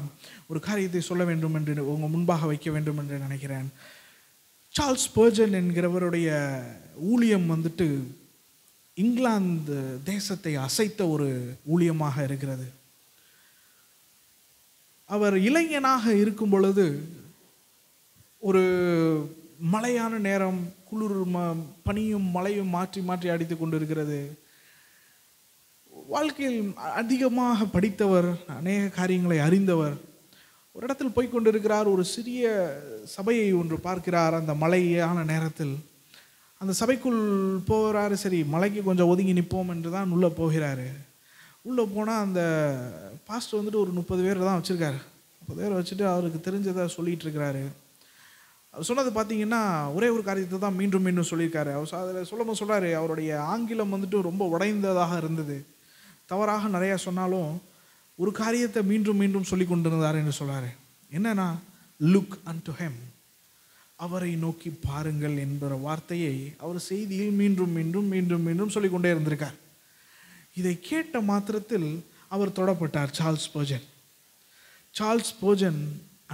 ஒரு காரியத்தை சொல்ல வேண்டும் என்று உங்கள் முன்பாக வைக்க வேண்டும் என்று நினைக்கிறேன். சார்ல்ஸ் ஸ்பர்ஜன் என்கிறவருடைய ஊழியம் வந்துட்டு இங்கிலாந்து தேசத்தை அசைத்த ஒரு ஊழியமாக இருக்கிறது. அவர் இளைஞனாக இருக்கும் பொழுது ஒரு மழையான நேரம், குளிர் பனியும் மழையும் மாற்றி மாற்றி அடித்து கொண்டு இருக்கிறது. வாழ்க்கையில் அதிகமாக படித்தவர், அநேக காரியங்களை அறிந்தவர். ஒரு இடத்தில் போய்கொண்டிருக்கிறார். ஒரு சிறிய சபையை ஒன்று பார்க்கிறார். அந்த மழையான நேரத்தில் அந்த சபைக்குள் போகிறாரு. சரி, மலைக்கு கொஞ்சம் ஒதுங்கி நிற்போம் என்று தான் உள்ளே போகிறாரு. உள்ளே போனால் அந்த பாஸ்டர் வந்துட்டு ஒரு 30 பேர் தான் வச்சுருக்காரு. 30 பேர் வச்சுட்டு அவருக்கு தெரிஞ்சதை சொல்லிகிட்டு இருக்கிறாரு. அவர் சொன்னது பார்த்தீங்கன்னா ஒரே ஒரு காரியத்தை தான் மீண்டும் மீண்டும் சொல்லியிருக்காரு. அவர் அதில் சொல்லும்போது சொல்கிறாரு, அவருடைய ஆங்கிலம் வந்துட்டு ரொம்ப உடைந்ததாக இருந்தது. தவறாக நிறையா சொன்னாலும் ஒரு காரியத்தை மீண்டும் மீண்டும் சொல்லி கொண்டிருந்தார் என்று சொல்கிறாரு. என்னன்னா, லுக் அன்டு ஹெம், அவரை நோக்கி பாருங்கள் என்கிற வார்த்தையை அவர் செய்தியில் மீண்டும் மீண்டும் மீண்டும் மீண்டும் சொல்லிக்கொண்டே இருந்திருக்கார். இதை கேட்ட மாத்திரத்தில் அவர் தொடப்பட்டார். சார்ல்ஸ் ஸ்பர்ஜன்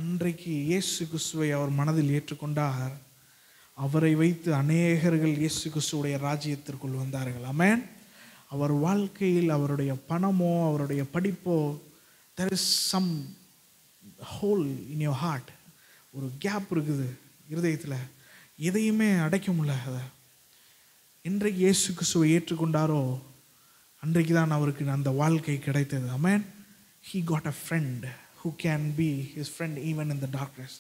அன்றைக்கு இயேசு கிறிஸ்துவை அவர் மனதில் ஏற்றுக்கொண்டார். அவரை வைத்து அநேகர்கள் இயேசு கிறிஸ்துவுடைய ராஜ்யத்திற்குள் வந்தார்கள். ஆமென். அவர் வாழ்க்கையில் அவருடைய பணமோ அவருடைய படிப்போ, there is some hole in your heart, ஒரு கேப் இருக்குது இருதயத்தில், எதையுமே அடைக்க முடியல. அதை இன்றைக்கு இயேசு கிறிஸ்துவை ஏற்றுக்கொண்டாரோ அன்றைக்கு தான் அவருக்கு அந்த வாழ்க்கை கிடைத்தது. ஆமென். he got a friend who can be his friend even in the darkness.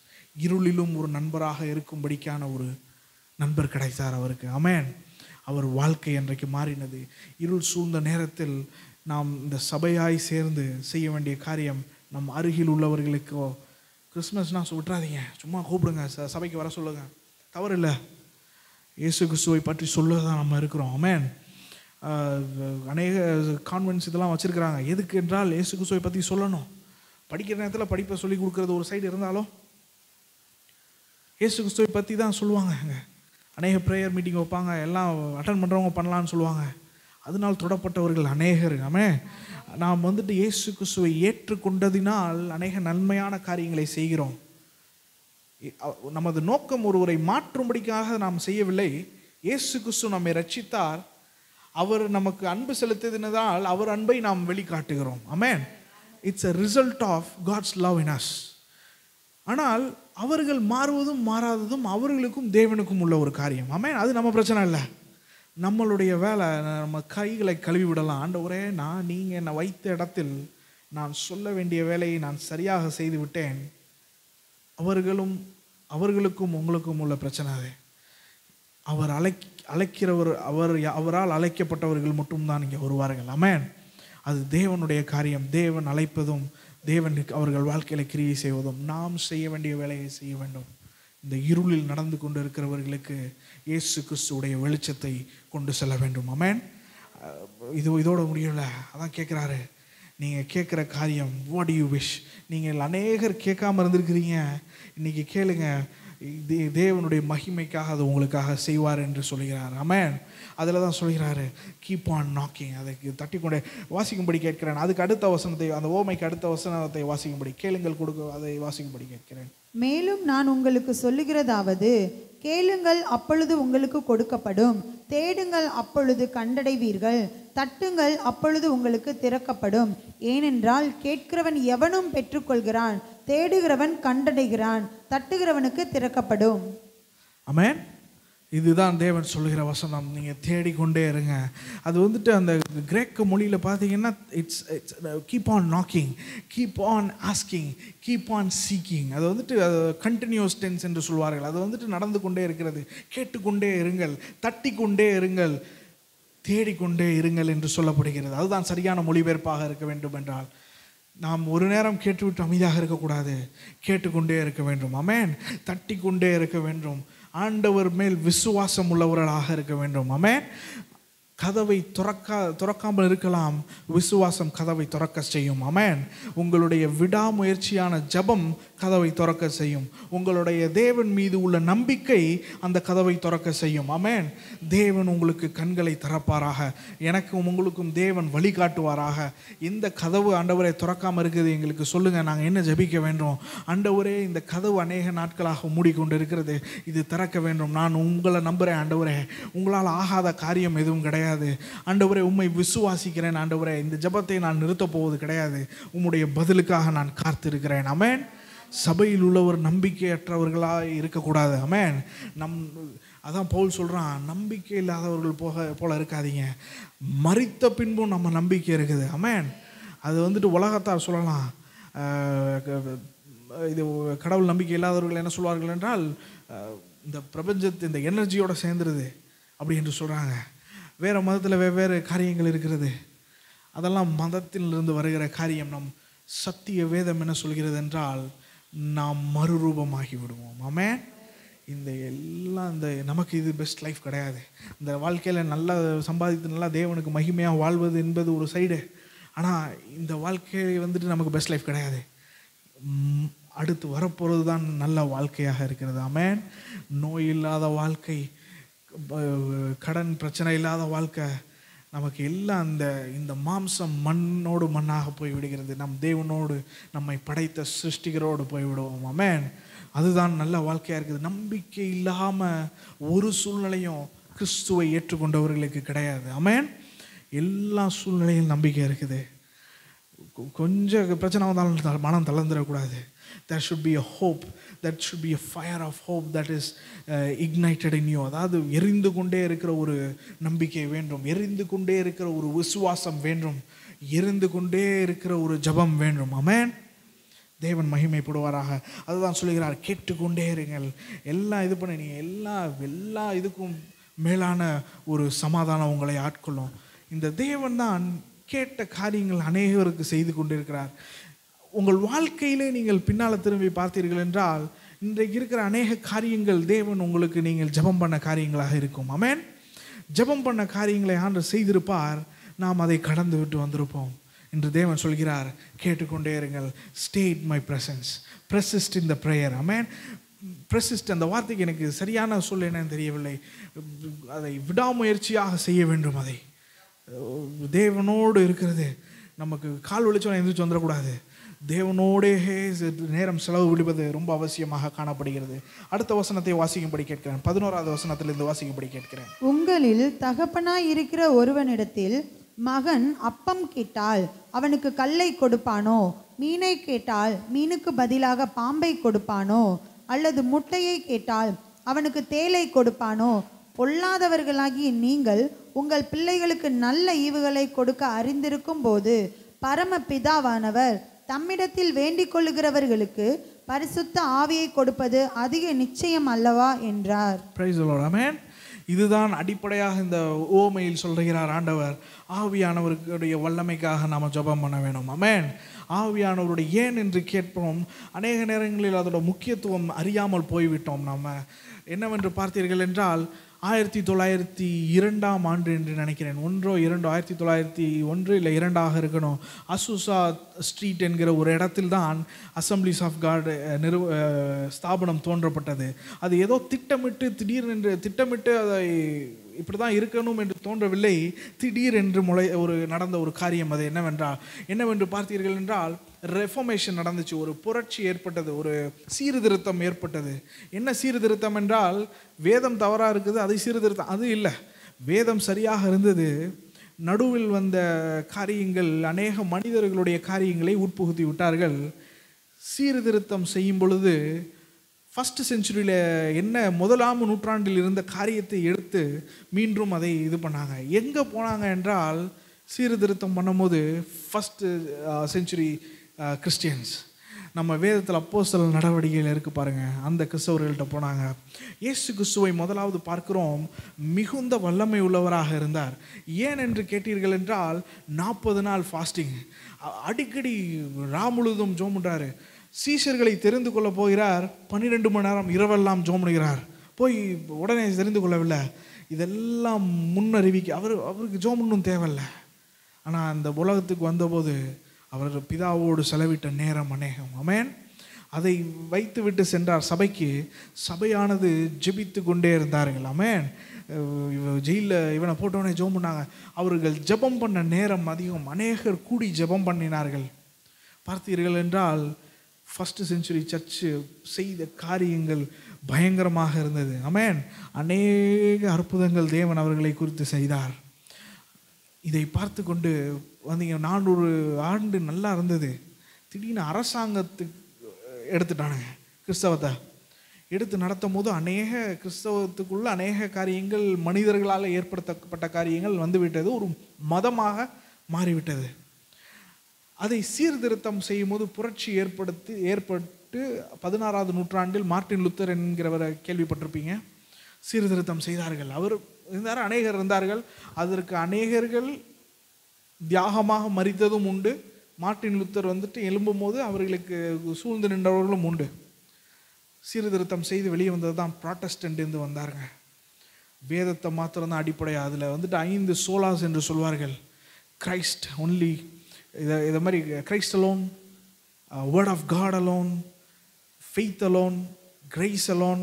இருளிலும் ஒரு நண்பராக இருக்கும்படிக்கான ஒரு நண்பர் கிடைத்தார் அவருக்கு. ஆமென். அவர் வாழ்க்கை அன்றைக்கு மாறினது. இருள் சூழ்ந்த நேரத்தில் நாம் இந்த சபையாய் சேர்ந்து செய்ய வேண்டிய காரியம், நம் அருகில் உள்ளவர்களுக்கோ கிறிஸ்மஸ்னால் விட்டுறாதீங்க, சும்மா கூப்பிடுங்க, சபைக்கு வர சொல்லுங்க, தவறு இல்லை. இயேசு கிறிஸ்துவை பற்றி சொல்ல தான் நம்ம இருக்கிறோம். ஆமென். அநேக கான்வென்ட்ஸ் இதெல்லாம் வச்சுருக்கிறாங்க. எதுக்கு என்றால் இயேசு கிறிஸ்துவை பற்றி சொல்லணும். படிக்கிற நேரத்தில் படிப்பை சொல்லி கொடுக்குறது ஒரு சைடு இருந்தாலும் இயேசு கிறிஸ்துவை பற்றி தான் சொல்லுவாங்க. அநேக ப்ரேயர் மீட்டிங் வைப்பாங்க, எல்லாம் அட்டன் பண்ணுறவங்க பண்ணலான்னு சொல்லுவாங்க. அதனால் தொடப்பட்டவர்கள் அநேகர். ஆமென். நாம் வந்துட்டு இயேசு கிறிஸ்துவை ஏற்றுக்கொண்டதினால் அநேக நன்மையான காரியங்களை செய்கிறோம். நமது நோக்கம் ஒருவரை மாற்றும்படிக்காக நாம் செய்யவில்லை. இயேசு கிறிஸ்து நம்மை ரட்சித்தார். அவர் நமக்கு அன்பு செலுத்தியதினால் அவர் அன்பை நாம் வெளிக்காட்டுகிறோம். Amen. It's a result of God's love in us. ஆனால் அவர்கள் மாறுவதும் மாறாததும் அவர்களுக்கும் தேவனுக்கும் உள்ள ஒரு காரியம். ஆமென். அது நம்ம பிரச்சனை இல்லை. நம்மளுடைய வேலை, நம்ம கைகளை கழுவி விடலாம். ஆண்டவரே, நீங்கள் என்னை வைத்த இடத்தில் நான் சொல்ல வேண்டிய வேலையை நான் சரியாக செய்து விட்டேன். அவர்களுக்கும் உங்களுக்கும் உள்ள பிரச்சனை அது. அவர் அழைக்கிறவர், அவரால் அழைக்கப்பட்டவர்கள் மட்டும்தான் இங்கே வருவார்கள். ஆமென். அது தேவனுடைய காரியம். தேவன் அழைப்பதும் தேவன் அவர்கள் வாழ்க்கையில் கிரியை செய்வதும் நாம் செய்ய வேண்டிய வேலையை செய்ய வேண்டும். இந்த இருளில் நடந்து கொண்டு இருக்கிறவர்களுக்கு இயேசு கிறிஸ்துவுடைய வெளிச்சத்தை கொண்டு செல்ல வேண்டும். ஆமென். இதோட முடியல. அதான் கேட்குறாரு, நீங்கள் கேட்குற காரியம் வாட் யூ விஷ். நீங்கள் அநேகர் கேட்காம இருந்திருக்கிறீங்க, இன்றைக்கி கேளுங்க, தேவனுடைய மகிமைக்காக அது உங்களுக்காக செய்வார் என்று சொல்கிறார். ஆமென். அதில் தான் சொல்கிறாரு கீப் ஆன் நாக்கிங். அதை தட்டிக்கொண்டே வாசிக்கும்படி கேட்கிறேன். அதுக்கு அடுத்த வசனத்தை, அந்த ஓமைக்கு அடுத்த வசனத்தை வாசிக்கும்படி, கேளுங்கள் கொடுக்க, அதை வாசிக்கும்படி கேட்கிறேன். மேலும் நான் உங்களுக்கு சொல்லுகிறதாவது, கேளுங்கள் அப்பொழுது உங்களுக்கு கொடுக்கப்படும், தேடுங்கள் அப்பொழுது கண்டடைவீர்கள், தட்டுங்கள் அப்பொழுது உங்களுக்கு திறக்கப்படும். ஏனென்றால் கேட்கிறவன் எவனும் பெற்றுக்கொள்கிறான், தேடுகிறவன் கண்டடைகிறான், தட்டுகிறவனுக்கு திறக்கப்படும். ஆமென். இதுதான் தேவன் சொல்லுகிற வசனம். நீங்கள் தேடிக்கொண்டே இருங்க. அது வந்துட்டு அந்த கிரேக்க மொழியில் பார்த்தீங்கன்னா it's keep on knocking, keep on asking, keep on seeking. அது வந்துட்டு கண்டினியூஸ் டென்ஸ் என்று சொல்வார்கள். அது வந்துட்டு நடந்து கொண்டே இருக்கிறது. கேட்டுக்கொண்டே இருங்கள், தட்டி கொண்டே இருங்கள், தேடிக்கொண்டே இருங்கள் என்று சொல்லப்படுகிறது. அதுதான் சரியான மொழிபெயர்ப்பாக இருக்க வேண்டும். என்றால் நாம் ஒரு நேரம் கேட்டுவிட்டு அமைதியாக இருக்கக்கூடாது, கேட்டுக்கொண்டே இருக்க வேண்டும். ஆமென். தட்டி கொண்டே இருக்க வேண்டும். ஆண்டவர் மேல் விசுவாசம் உள்ளவர்களாக இருக்க வேண்டும். ஆமென். கதவை துறக்காமல் இருக்கலாம், விசுவாசம் கதவை துறக்க செய்யும். ஆமென். உங்களுடைய விடாமுயற்சியான ஜெபம் கதவை துறக்க செய்யும். உங்களுடைய தேவன் மீது உள்ள நம்பிக்கை அந்த கதவை துறக்க செய்யும். ஆமென். தேவன் உங்களுக்கு கண்களை திறப்பாராக. எனக்கும் உங்களுக்கும் தேவன் வழிகாட்டுவாராக. இந்த கதவு ஆண்டவரை துறக்காமல் இருக்குது, எங்களுக்கு சொல்லுங்கள், நாங்கள் என்ன ஜெபிக்க வேண்டும். ஆண்டவரே, இந்த கதவு அநேக நாட்களாக மூடிக்கொண்டு இருக்கிறது, இது திறக்க வேண்டும். நான் உங்களை நம்புகிறேன் ஆண்டவரே, உங்களால் ஆகாத காரியம் எதுவும் கிடையாது ஆண்டவரே. உம்மை விசுவாசிக்கிறேன் ஆண்டவரே. இந்த ஜெபத்தை நான் நிறுத்தப் போவது கிடையாது. உம்முடைய பதிலுக்காக நான் காத்திருக்கிறேன். ஆமென். சபையில் உள்ளவர் நம்பிக்கையற்றவர்களாக இருக்கக்கூடாது. ஆமென். அதான் பவுல் சொல்கிறான், நம்பிக்கை இல்லாதவர்கள் போல இருக்காதீங்க. மரித்த பின்பும் நம்ம நம்பிக்கை இருக்குது. ஆமென். அது வந்துட்டு உலகத்தார் சொல்லலாம், இது கடவுள் நம்பிக்கை இல்லாதவர்கள் என்ன சொல்வார்கள் என்றால், இந்த பிரபஞ்சத்து இந்த எனர்ஜியோடு சேர்ந்துருது அப்படி என்று சொல்கிறாங்க. வேறு மதத்தில் வெவ்வேறு காரியங்கள் இருக்கிறது. அதெல்லாம் மதத்திலிருந்து வருகிற காரியம். நம் சத்திய வேதம் என்ன சொல்கிறது என்றால், நாம் மறுரூபமாகி விடுவோம். ஆமென். இந்த நமக்கு இது பெஸ்ட் லைஃப் கிடையாது. இந்த வாழ்க்கையில் நல்லா சம்பாதித்து நல்லா தேவனுக்கு மகிமையாக வாழ்வது என்பது ஒரு சைடு. ஆனால் இந்த வாழ்க்கை வந்துட்டு நமக்கு பெஸ்ட் லைஃப் கிடையாது. அடுத்து வரப்போகிறது தான் நல்ல வாழ்க்கையாக இருக்கிறது. ஆமென். நோய் இல்லாத வாழ்க்கை, கடன் பிரச்சனை இல்லாத வாழ்க்கை, நமக்கு எல்லாம் இந்த மாம்சம் மண்ணோடு மண்ணாக போய் விடுகிறது. நம் தேவனோடு நம்மை படைத்த சிருஷ்டிகரோடு போய்விடுவோம். ஆமென். அதுதான் நல்ல வாழ்க்கையாக இருக்குது. நம்பிக்கை இல்லாமல் ஒரு சூழ்நிலையும் கிறிஸ்துவை ஏற்றுக்கொண்டவர்களுக்கு கிடையாது. ஆமென். எல்லா சூழ்நிலையும் நம்பிக்கை இருக்குது. கொஞ்சம் பிரச்சனை வந்தாலும் மனம் தளர்ந்துடக்கூடாது. There should be a hope, that should be a fire of hope that is ignited in you. அதாவது எரிந்து கொண்டே இருக்கிற ஒரு நம்பிக்கை வேண்டும், எரிந்து கொண்டே இருக்கிற ஒரு விசுவாசம் வேண்டும், எரிந்து கொண்டே இருக்கிற ஒரு ஜெபம் வேண்டும். ஆமென். தேவன் மகிமைப்படுவாராக. அதுதான் சொல்லுகிறார், கேட்டுக்கொண்டே இருங்கள். எல்லாம் இது பண்ணி நீங்கள் எல்லா இதுக்கும் மேலான ஒரு சமாதானம் உங்களை ஆட்கொள்ளும். இந்த தேவன் தான் கேட்ட காரியங்கள் அநேகருக்கு செய்து கொண்டிருக்கிறார். உங்கள் வாழ்க்கையிலே நீங்கள் பின்னால் திரும்பி பார்த்தீர்கள் என்றால், இன்றைக்கு இருக்கிற அநேக காரியங்கள் தேவன் உங்களுக்கு நீங்கள் ஜெபம் பண்ண காரியங்களாக இருக்கும். ஆமென். ஜெபம் பண்ண காரியங்களை ஆண்டவர் செய்திருப்பார், நாம் அதை கடந்து விட்டு வந்திருப்போம். என்று தேவன் சொல்கிறார், கேட்டுக்கொண்டே இருங்கள். Stay in my presence, persist in the prayer. Amen. Persist, அந்த வார்த்தைக்கு எனக்கு சரியான சொல் என்னன்னு தெரியவில்லை. அதை விடாமுயற்சியாக செய்ய வேண்டும். அதை தேவனோடு இருக்கிறது. நமக்கு கால் வலிச்சோன்னு எந்திரிச்சு வந்துடக்கூடாது. தேவனோடே நேரம் செலவு விடுவது ரொம்ப அவசியமாக காணப்படுகிறது. அடுத்த வசனத்தை வாசிக்கும்படி கேட்கிறேன். 11வது வசனத்திலிருந்து வாசிக்கும்படி கேட்கிறேன். உங்களில் தகப்பனாய் இருக்கிற ஒருவனிடத்தில் மகன் அப்பம் கேட்டால் அவனுக்கு கல்லை கொடுப்பானோ? மீனை கேட்டால் மீனுக்கு பதிலாக பாம்பை கொடுப்பானோ? அல்லது முட்டையை கேட்டால் அவனுக்கு தேலை கொடுப்பானோ? பொல்லாதவர்களாகிய நீங்கள் உங்கள் பிள்ளைகளுக்கு நல்ல ஈவுகளை கொடுக்க அறிந்திருக்கும் போது பரம பிதாவானவர் தம்மிடத்தில் வேண்டிக் கொள்ளுகிறவர்களுக்கு பரிசுத்த ஆவியை கொடுப்பது அதிக நிச்சயம் அல்லவா என்றார். Praise the Lord. Amen. இதுதான் அடிப்படையாக இந்த ஓமையில் சொல்கிறார் ஆண்டவர். ஆவியானவருடைய வல்லமைக்காக நாம் ஜெபம் பண்ண வேணும். ஆமென். ஆவியானவருடைய ஏன் என்று கேட்போம். அநேக நேரங்களில் அதோட முக்கியத்துவம் அறியாமல் போய்விட்டோம். நாம் என்னவென்று பார்த்தீர்கள் என்றால் 1902 என்று நினைக்கிறேன், 1901 இல்லை 2 இருக்கணும். அசூசா ஸ்ட்ரீட் என்கிற ஒரு இடத்தில் தான் அசம்பிளிஸ் ஆஃப் காட் ஸ்தாபனம் தோன்றப்பட்டது. அது ஏதோ திட்டமிட்டு அதை இப்படி தான் இருக்கணும் என்று தோன்றவில்லை. திடீரென்று நடந்த ஒரு காரியம். அது என்னவென்று பார்த்தீர்கள் என்றால் ரெஃபர்மேஷன் நடந்துச்சு. ஒரு புரட்சி ஏற்பட்டது, ஒரு சீர்திருத்தம் ஏற்பட்டது. என்ன சீர்திருத்தம் என்றால், வேதம் தவறாக இருக்குது அது சீர்திருத்தம், அது இல்லை. வேதம் சரியாக இருந்தது. நடுவில் வந்த காரியங்கள், அநேக மனிதர்களுடைய காரியங்களை உட்புகுத்தி விட்டார்கள். சீர்திருத்தம் செய்யும் பொழுது ஃபஸ்ட் செஞ்சுரியில் என்ன 1ஆம் நூற்றாண்டில் இருந்த காரியத்தை எடுத்து மீண்டும் அதை இது பண்ணாங்க. எங்கே போனாங்க என்றால், சீர்திருத்தம் பண்ணும்போது ஃபஸ்ட்டு செஞ்சுரி கிறிஸ்டியன்ஸ், நம்ம வேதத்தில் அப்போஸ்தலர் நடவடிக்கையில் இருக்கு பாருங்கள், அந்த கிறிஸ்தவர்கள்ட்ட போனாங்க. இயேசு கிறிஸ்துவை முதலாவது பார்க்கிறோம், மிகுந்த வல்லமை உள்ளவராக இருந்தார். ஏன் என்று கேட்டீர்கள் என்றால் 40 நாள் ஃபாஸ்டிங், அடிக்கடி முழுதும் ஜோம் பண்ணுறாரு. சீஷர்களை தெரிந்து கொள்ள போகிறார், 12 மணி நேரம் இரவெல்லாம் ஜோம் பண்ணுகிறார். போய் உடனே தெரிந்து கொள்ளவில்லை, இதெல்லாம் முன்னறிவிக்க அவருக்கு ஜோம் ஒன்றும் தேவையில்லை. ஆனால் அந்த உலகத்துக்கு வந்தபோது அவர் பிதாவோடு செலவிட்ட நேரம் அநேகம். ஆமென். அதை வைத்து விட்டு சென்றார் சபைக்கு. சபையானது ஜெபித்து கொண்டே இருந்தார்கள். ஆமென். ஜெயிலில் இவனை போட்டவனே ஜெபம் பண்ணாங்க. அவர்கள் ஜெபம் பண்ண நேரம் அதிகம். அநேகர் கூடி ஜெபம் பண்ணினார்கள். பார்த்தீர்கள் என்றால் ஃபஸ்ட் செஞ்சுரி சர்ச்சு செய்த காரியங்கள் பயங்கரமாக இருந்தது. ஆமென். அநேக அற்புதங்கள் தேவன் அவர்களை குறித்து செய்தார். இதை பார்த்து கொண்டு வந்தீங்க, 400 ஆண்டு நல்லா இருந்தது. திடீர்னு அரசாங்கத்துக்கு எடுத்துட்டானுங்க. கிறிஸ்தவத்தை எடுத்து நடத்தும் போது அநேக கிறிஸ்தவத்துக்குள்ள அநேக காரியங்கள் மனிதர்களால் ஏற்படுத்தப்பட்ட காரியங்கள் வந்துவிட்டது. ஒரு மதமாக மாறிவிட்டது. அதை சீர்திருத்தம் செய்யும் போது புரட்சி ஏற்பட்டு 16ஆவது நூற்றாண்டில் மார்ட்டின் லூத்தர் என்கிறவரை கேள்விப்பட்டிருப்பீங்க. சீர்திருத்தம் செய்தார்கள். அவர் இருந்தார், அநேகர் இருந்தார்கள். அதற்கு அநேகர்கள் தியாகமாக மரித்ததும் உண்டு. மார்ட்டின் லூத்தர் எழும்பும் போது அவர்களுக்கு சூழ்ந்து நின்றவர்களும் உண்டு. சீர்திருத்தம் செய்து வெளியே வந்தது தான் ப்ராட்டஸ்டன்ட் இருந்து வந்தாருங்க. வேதத்தை மாத்திரம்தான் அடிப்படையாக. அதில் 5 சோலாஸ் என்று சொல்வார்கள். கிரைஸ்ட் ஒன்லி, இதை மாதிரி Christ alone, word of God alone, faith alone, grace alone,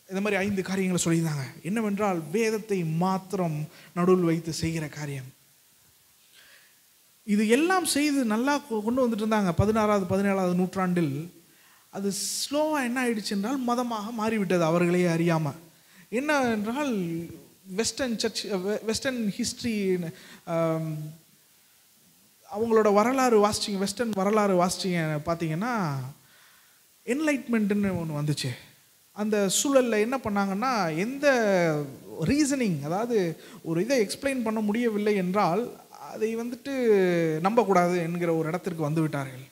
இந்த மாதிரி 5 காரியங்களை சொல்லியிருந்தாங்க. என்னவென்றால் வேதத்தை மாத்திரம் நடுவில் வைத்து செய்கிற காரியம். இது எல்லாம் செய்து நல்லா கொண்டு வந்துட்டு இருந்தாங்க 16ஆவது 17ஆவது நூற்றாண்டில். அது ஸ்லோவாக என்ன ஆயிடுச்சு என்றால் மதமாக மாறிவிட்டது அவர்களே அறியாமல். என்ன என்றால் வெஸ்டர்ன் சர்ச், வெஸ்டர்ன் ஹிஸ்ட்ரி, அவங்களோட வரலாறு வாசிச்சிங்க, வெஸ்டர்ன் வரலாறு வாசிச்சிங்க பார்த்தீங்கன்னா என்லைட்மெண்ட்டுன்னு ஒன்று வந்துச்சு. அந்த சூழலில் என்ன பண்ணாங்கன்னா, எந்த ரீசனிங், அதாவது ஒரு இதை எக்ஸ்பிளைன் பண்ண முடியவில்லை என்றால் அதை நம்பக்கூடாது என்கிற ஒரு இடத்திற்கு வந்து விட்டார்கள்.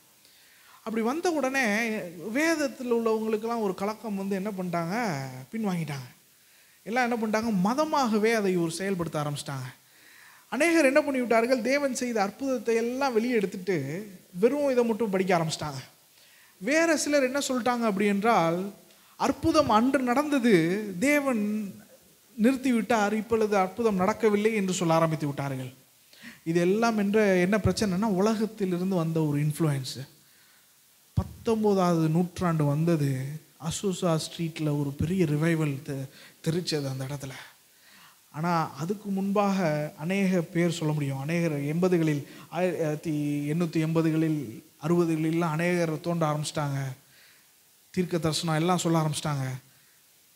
அப்படி வந்த உடனே வேதத்தில் உள்ளவங்களுக்கெல்லாம் ஒரு கலக்கம் என்ன பண்ணிட்டாங்க, பின்வாங்கிட்டாங்க. எல்லாம் என்ன பண்ணிட்டாங்க, மதமாகவே அதை செயல்படுத்த ஆரம்பிச்சிட்டாங்க. அநேகர் என்ன பண்ணிவிட்டார்கள், தேவன் செய்த அற்புதத்தை எல்லாம் வெளியே எடுத்துட்டு வெறும் இதை மட்டும் படிக்க ஆரம்பிச்சிட்டாங்க. வேறு சிலர் என்ன சொல்லிட்டாங்க அப்படி என்றால், அற்புதம் அன்று நடந்தது, தேவன் நிறுத்திவிட்டார், இப்பொழுது அற்புதம் நடக்கவில்லை என்று சொல்ல ஆரம்பித்து விட்டார்கள். இது எல்லாம் என்ன பிரச்சனைனா, உலகத்திலிருந்து வந்த ஒரு இன்ஃப்ளூயன்ஸு. 19ஆவது நூற்றாண்டு வந்தது. அசூசா ஸ்ட்ரீட்டில் ஒரு பெரிய ரிவைவல் தெரிச்சது அந்த இடத்துல. ஆனால் அதுக்கு முன்பாக அநேக பேர் சொல்ல முடியும். அநேகர் 80களில் 1880களில் 60களிலாம் அநேகர் தோன்ற ஆரம்பிச்சிட்டாங்க. தீர்க்க தரிசனம் எல்லாம் சொல்ல ஆரம்பிச்சிட்டாங்க.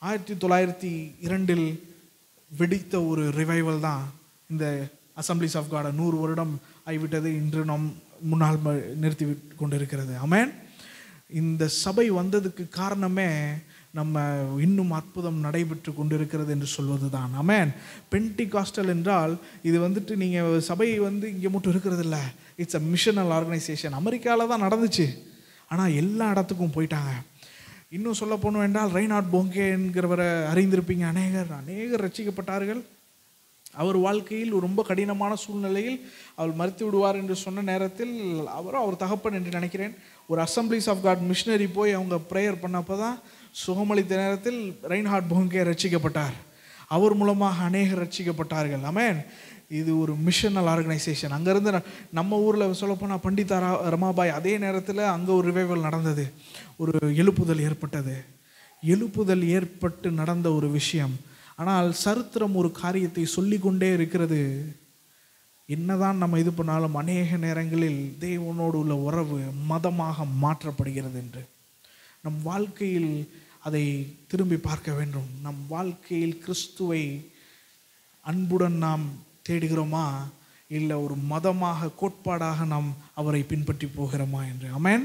1902 வெடித்த ஒரு ரிவைவல் தான் இந்த அசம்பிளிஸ் ஆஃப் காட். 100 வருடம் ஆகிவிட்டது, இன்று நாம் முன்னால் நிறுத்தி கொண்டிருக்கிறது. ஆமென். இந்த சபை வந்ததுக்கு காரணமே நம்ம இன்னும் அற்புதம் நடைபெற்று கொண்டிருக்கிறது என்று சொல்வது தான். ஆமென். பென்டிகாஸ்டல் என்றால் இது நீங்கள் சபை இங்கே மட்டும் இருக்கிறது இல்லை, இட்ஸ் அ மிஷனல் ஆர்கனைசேஷன். அமெரிக்காவில் தான் நடந்துச்சு, ஆனால் எல்லா இடத்துக்கும் போயிட்டாங்க. இன்னும் சொல்ல போனோம் என்றால் ரெய்னார்ட் போங்கே என்கிறவரை அறிந்திருப்பீங்க. அநேகர் ரட்சிக்கப்பட்டார்கள். அவர் வாழ்க்கையில் ஒரு ரொம்ப கடினமான சூழ்நிலையில் அவர் மறித்து விடுவார் என்று சொன்ன நேரத்தில் அவர் தகப்பன் என்று நினைக்கிறேன் ஒரு அசம்பிளிஸ் ஆஃப் காட் மிஷினரி போய் அவங்க ப்ரேயர் பண்ணப்போ தான் சுகமளித்த நேரத்தில் ரெய்னார்ட் போங்கே ரட்சிக்கப்பட்டார். அவர் மூலமாக அநேகர் ரட்சிக்கப்பட்டார்கள். ஆமென். இது ஒரு மிஷனல் ஆர்கனைசேஷன். அங்கேருந்து நம்ம ஊரில் சொல்லப்போனால் பண்டிதா ரமாபாய், அதே நேரத்தில் அங்கே ஒரு ரிவைவல் நடந்தது, ஒரு எழுப்புதல் ஏற்பட்டு நடந்த ஒரு விஷயம். ஆனால் சரித்திரம் ஒரு காரியத்தை சொல்லிக்கொண்டே இருக்கிறது. என்னதான் நம்ம இது பண்ணாலும் அநேக நேரங்களில் தேவனோடு உள்ள உறவு மதமாக மாற்றப்படுகிறது என்று. நம் வாழ்க்கையில் அதை திரும்பி பார்க்க வேண்டும். நம் வாழ்க்கையில் கிறிஸ்துவை அன்புடன் நாம் தேடுகிறோமா, இல்லை ஒரு மதமாக கோட்பாடாக நாம் அவரை பின்பற்றி போகிறோமா என்று. ஆமென்.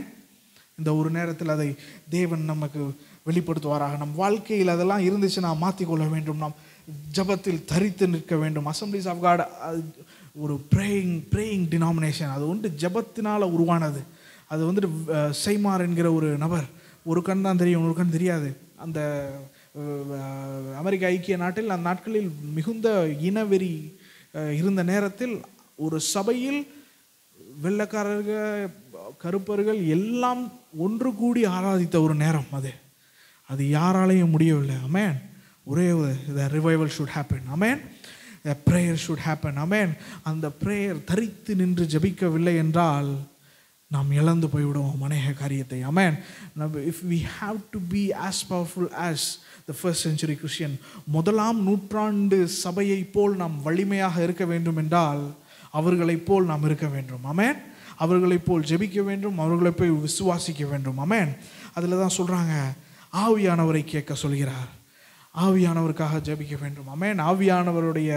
இந்த ஒரு நேரத்தில் அதை தேவன் நமக்கு வெளிப்படுத்துவாராக. நம் வாழ்க்கையில் அதெல்லாம் இருந்துச்சுன்னா மாற்றிக்கொள்ள வேண்டும். நாம் ஜபத்தில் தரித்து நிற்க வேண்டும். அசம்பிளிஸ் ஆஃப் காட் ஒரு ப்ரேயிங் டினாமினேஷன். அது வந்து ஜபத்தினால் உருவானது. அது வந்துட்டு செய்மார் என்கிற ஒரு நபர், ஒரு கண் தான் தெரியும், ஒரு கண் தெரியாது. அந்த அமெரிக்க ஐக்கிய நாட்டில் அந்த நாட்களில் மிகுந்த இனவெறி இருந்த நேரத்தில் ஒரு சபையில் வெள்ளைக்காரர்கள் கருப்பர்கள் எல்லாம் ஒன்று கூடி ஆராதித்த ஒரு நேரம் அது யாராலையும் முடியவில்லை. ஆமென். ஒரே the revival should happen. Amen. the prayer should happen. ஆமென். அந்த பிரேயர் தரித்து நின்று ஜபிக்கவில்லை என்றால் நாம் இழந்து போய்விடுவோம் அநேக காரியத்தை. ஆமென். if we have to be as powerful as the first century Christian, முதலாம் நூற்றாண்டு சபையை போல் நாம் வலிமையாக இருக்க வேண்டும் என்றால் அவர்களைப் போல் நாம் இருக்க வேண்டும். ஆமென். அவர்களைப் போல் ஜெபிக்க வேண்டும், அவர்களை போய் விசுவாசிக்க வேண்டும். ஆமென். அதில் தான் சொல்கிறாங்க, ஆவியானவரை கேட்க சொல்கிறார், ஆவியானவருக்காக ஜெபிக்க வேண்டும். ஆமென். ஆவியானவருடைய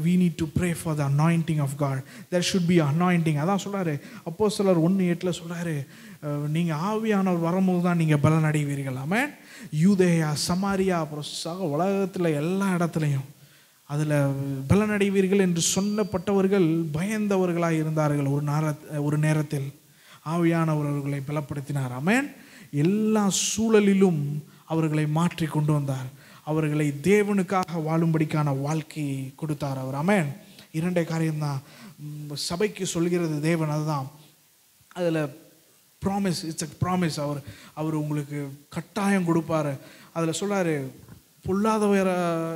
we need to pray for the anointing of God. there should be anointing. அதான் சொல்கிறாரு அப்போஸ்தலர் 1:8 சொல்கிறாரு, நீங்கள் ஆவியானவர் வரும்போது தான் நீங்கள் பலன் அடைவீர்கள். ஆமென். யூதேயா, சமாரியா, அப்புறம் உலகத்தில் எல்லா இடத்துலையும் அதில் பலனடைவீர்கள் என்று சொல்லப்பட்டவர்கள் பயந்தவர்களாக இருந்தார்கள். ஒரு நேரத்தில் ஆவியானவர்களை பலப்படுத்தினார். ஆமென். எல்லா சூழலிலும் அவர்களை மாற்றி கொண்டு வந்தார். அவர்களை தேவனுக்காக வாழும்படிக்கான வாழ்க்கையை கொடுத்தார் அவர். ஆமென். 2 காரியம்தான் சபைக்கு சொல்கிறது தேவன். அதுதான் அதில் ப்ராமிஸ். It's a promise. அவர் உங்களுக்கு கட்டாயம் கொடுப்பார். அதில் சொல்கிறாரு, பொல்லாதவர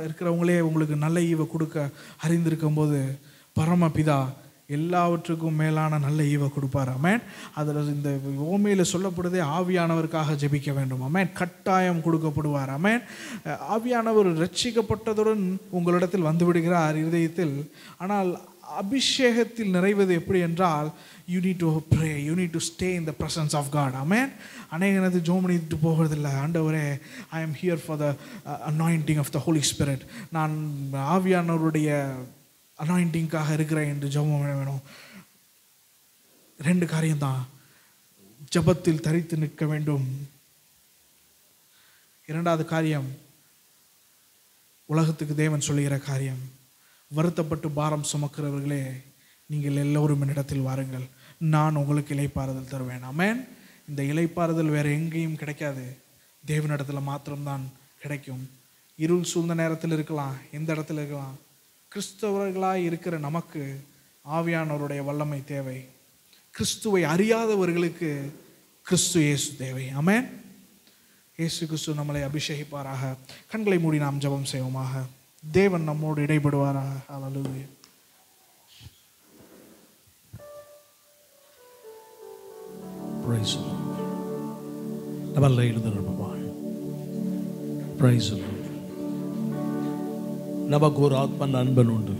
இருக்கிறவங்களே உங்களுக்கு நல்ல ஈவை கொடுக்க அறிந்திருக்கும் போது பரமபிதா எல்லாவற்றுக்கும் மேலான நல்ல ஈவை கொடுப்பார். ஆமென். அதில் இந்த ஓமையில் சொல்லப்படுதே ஆவியானவருக்காக ஜெபிக்க வேண்டும். ஆமென். கட்டாயம் கொடுக்கப்படுவார். ஆமென். ஆவியானவர் ரட்சிக்கப்பட்டதுடன் உங்களிடத்தில் வந்து விடுகிறார் இருதயத்தில். ஆனால் அபிஷேகத்தில் நிறைவது எப்படி என்றால், you need to pray, you need to stay in the presence of God. Amen. அநேக நேரத்தில் ஜெபம் பண்ணிட்டு போகிறதில்லை. ஆண்டவரே, I am here for the anointing of the Holy Spirit. நான் ஆவியானவருடைய அனாயிண்டிங்காக இருக்கிறேன் என்று ஜெபம் வேணும். 2 காரியம்தான். ஜெபத்தில் தரித்து நிற்க வேண்டும். 2வது காரியம், உலகத்துக்கு தேவன் சொல்லுகிற காரியம், வருத்தப்பட்டு பாரம் சுமக்கிறவர்களே நீங்கள் எல்லோரும் என்னிடத்தில் வாருங்கள், நான் உங்களுக்கு இளைப்பாறுதல் தருவேன். ஆமென். இந்த இளைப்பாறுதல் வேறு எங்கேயும் கிடைக்காது, தேவனிடத்தில் மாத்திரம்தான் கிடைக்கும். இருள் சூழ்ந்த நேரத்தில் இருக்கலாம், எந்த இடத்துல இருக்கலாம், கிறிஸ்தவர்களாக இருக்கிற நமக்கு ஆவியானவருடைய வல்லமை தேவை. கிறிஸ்துவை அறியாதவர்களுக்கு கிறிஸ்து இயேசு தேவை. ஆமென். இயேசு கிறிஸ்து நம்மளை அபிஷேகிப்பாராக. கண்களை மூடி நாம் ஜெபம் செய்வோமாக. தேவன் நம்மோடு இடைபடுவாராக. ஹல்லேலூயா. Praise the Lord. நம்மளை எழுந்திருப்போம். Praise the Lord. நமக்கு ஒரு ஆத்ம நண்பன் உண்டு.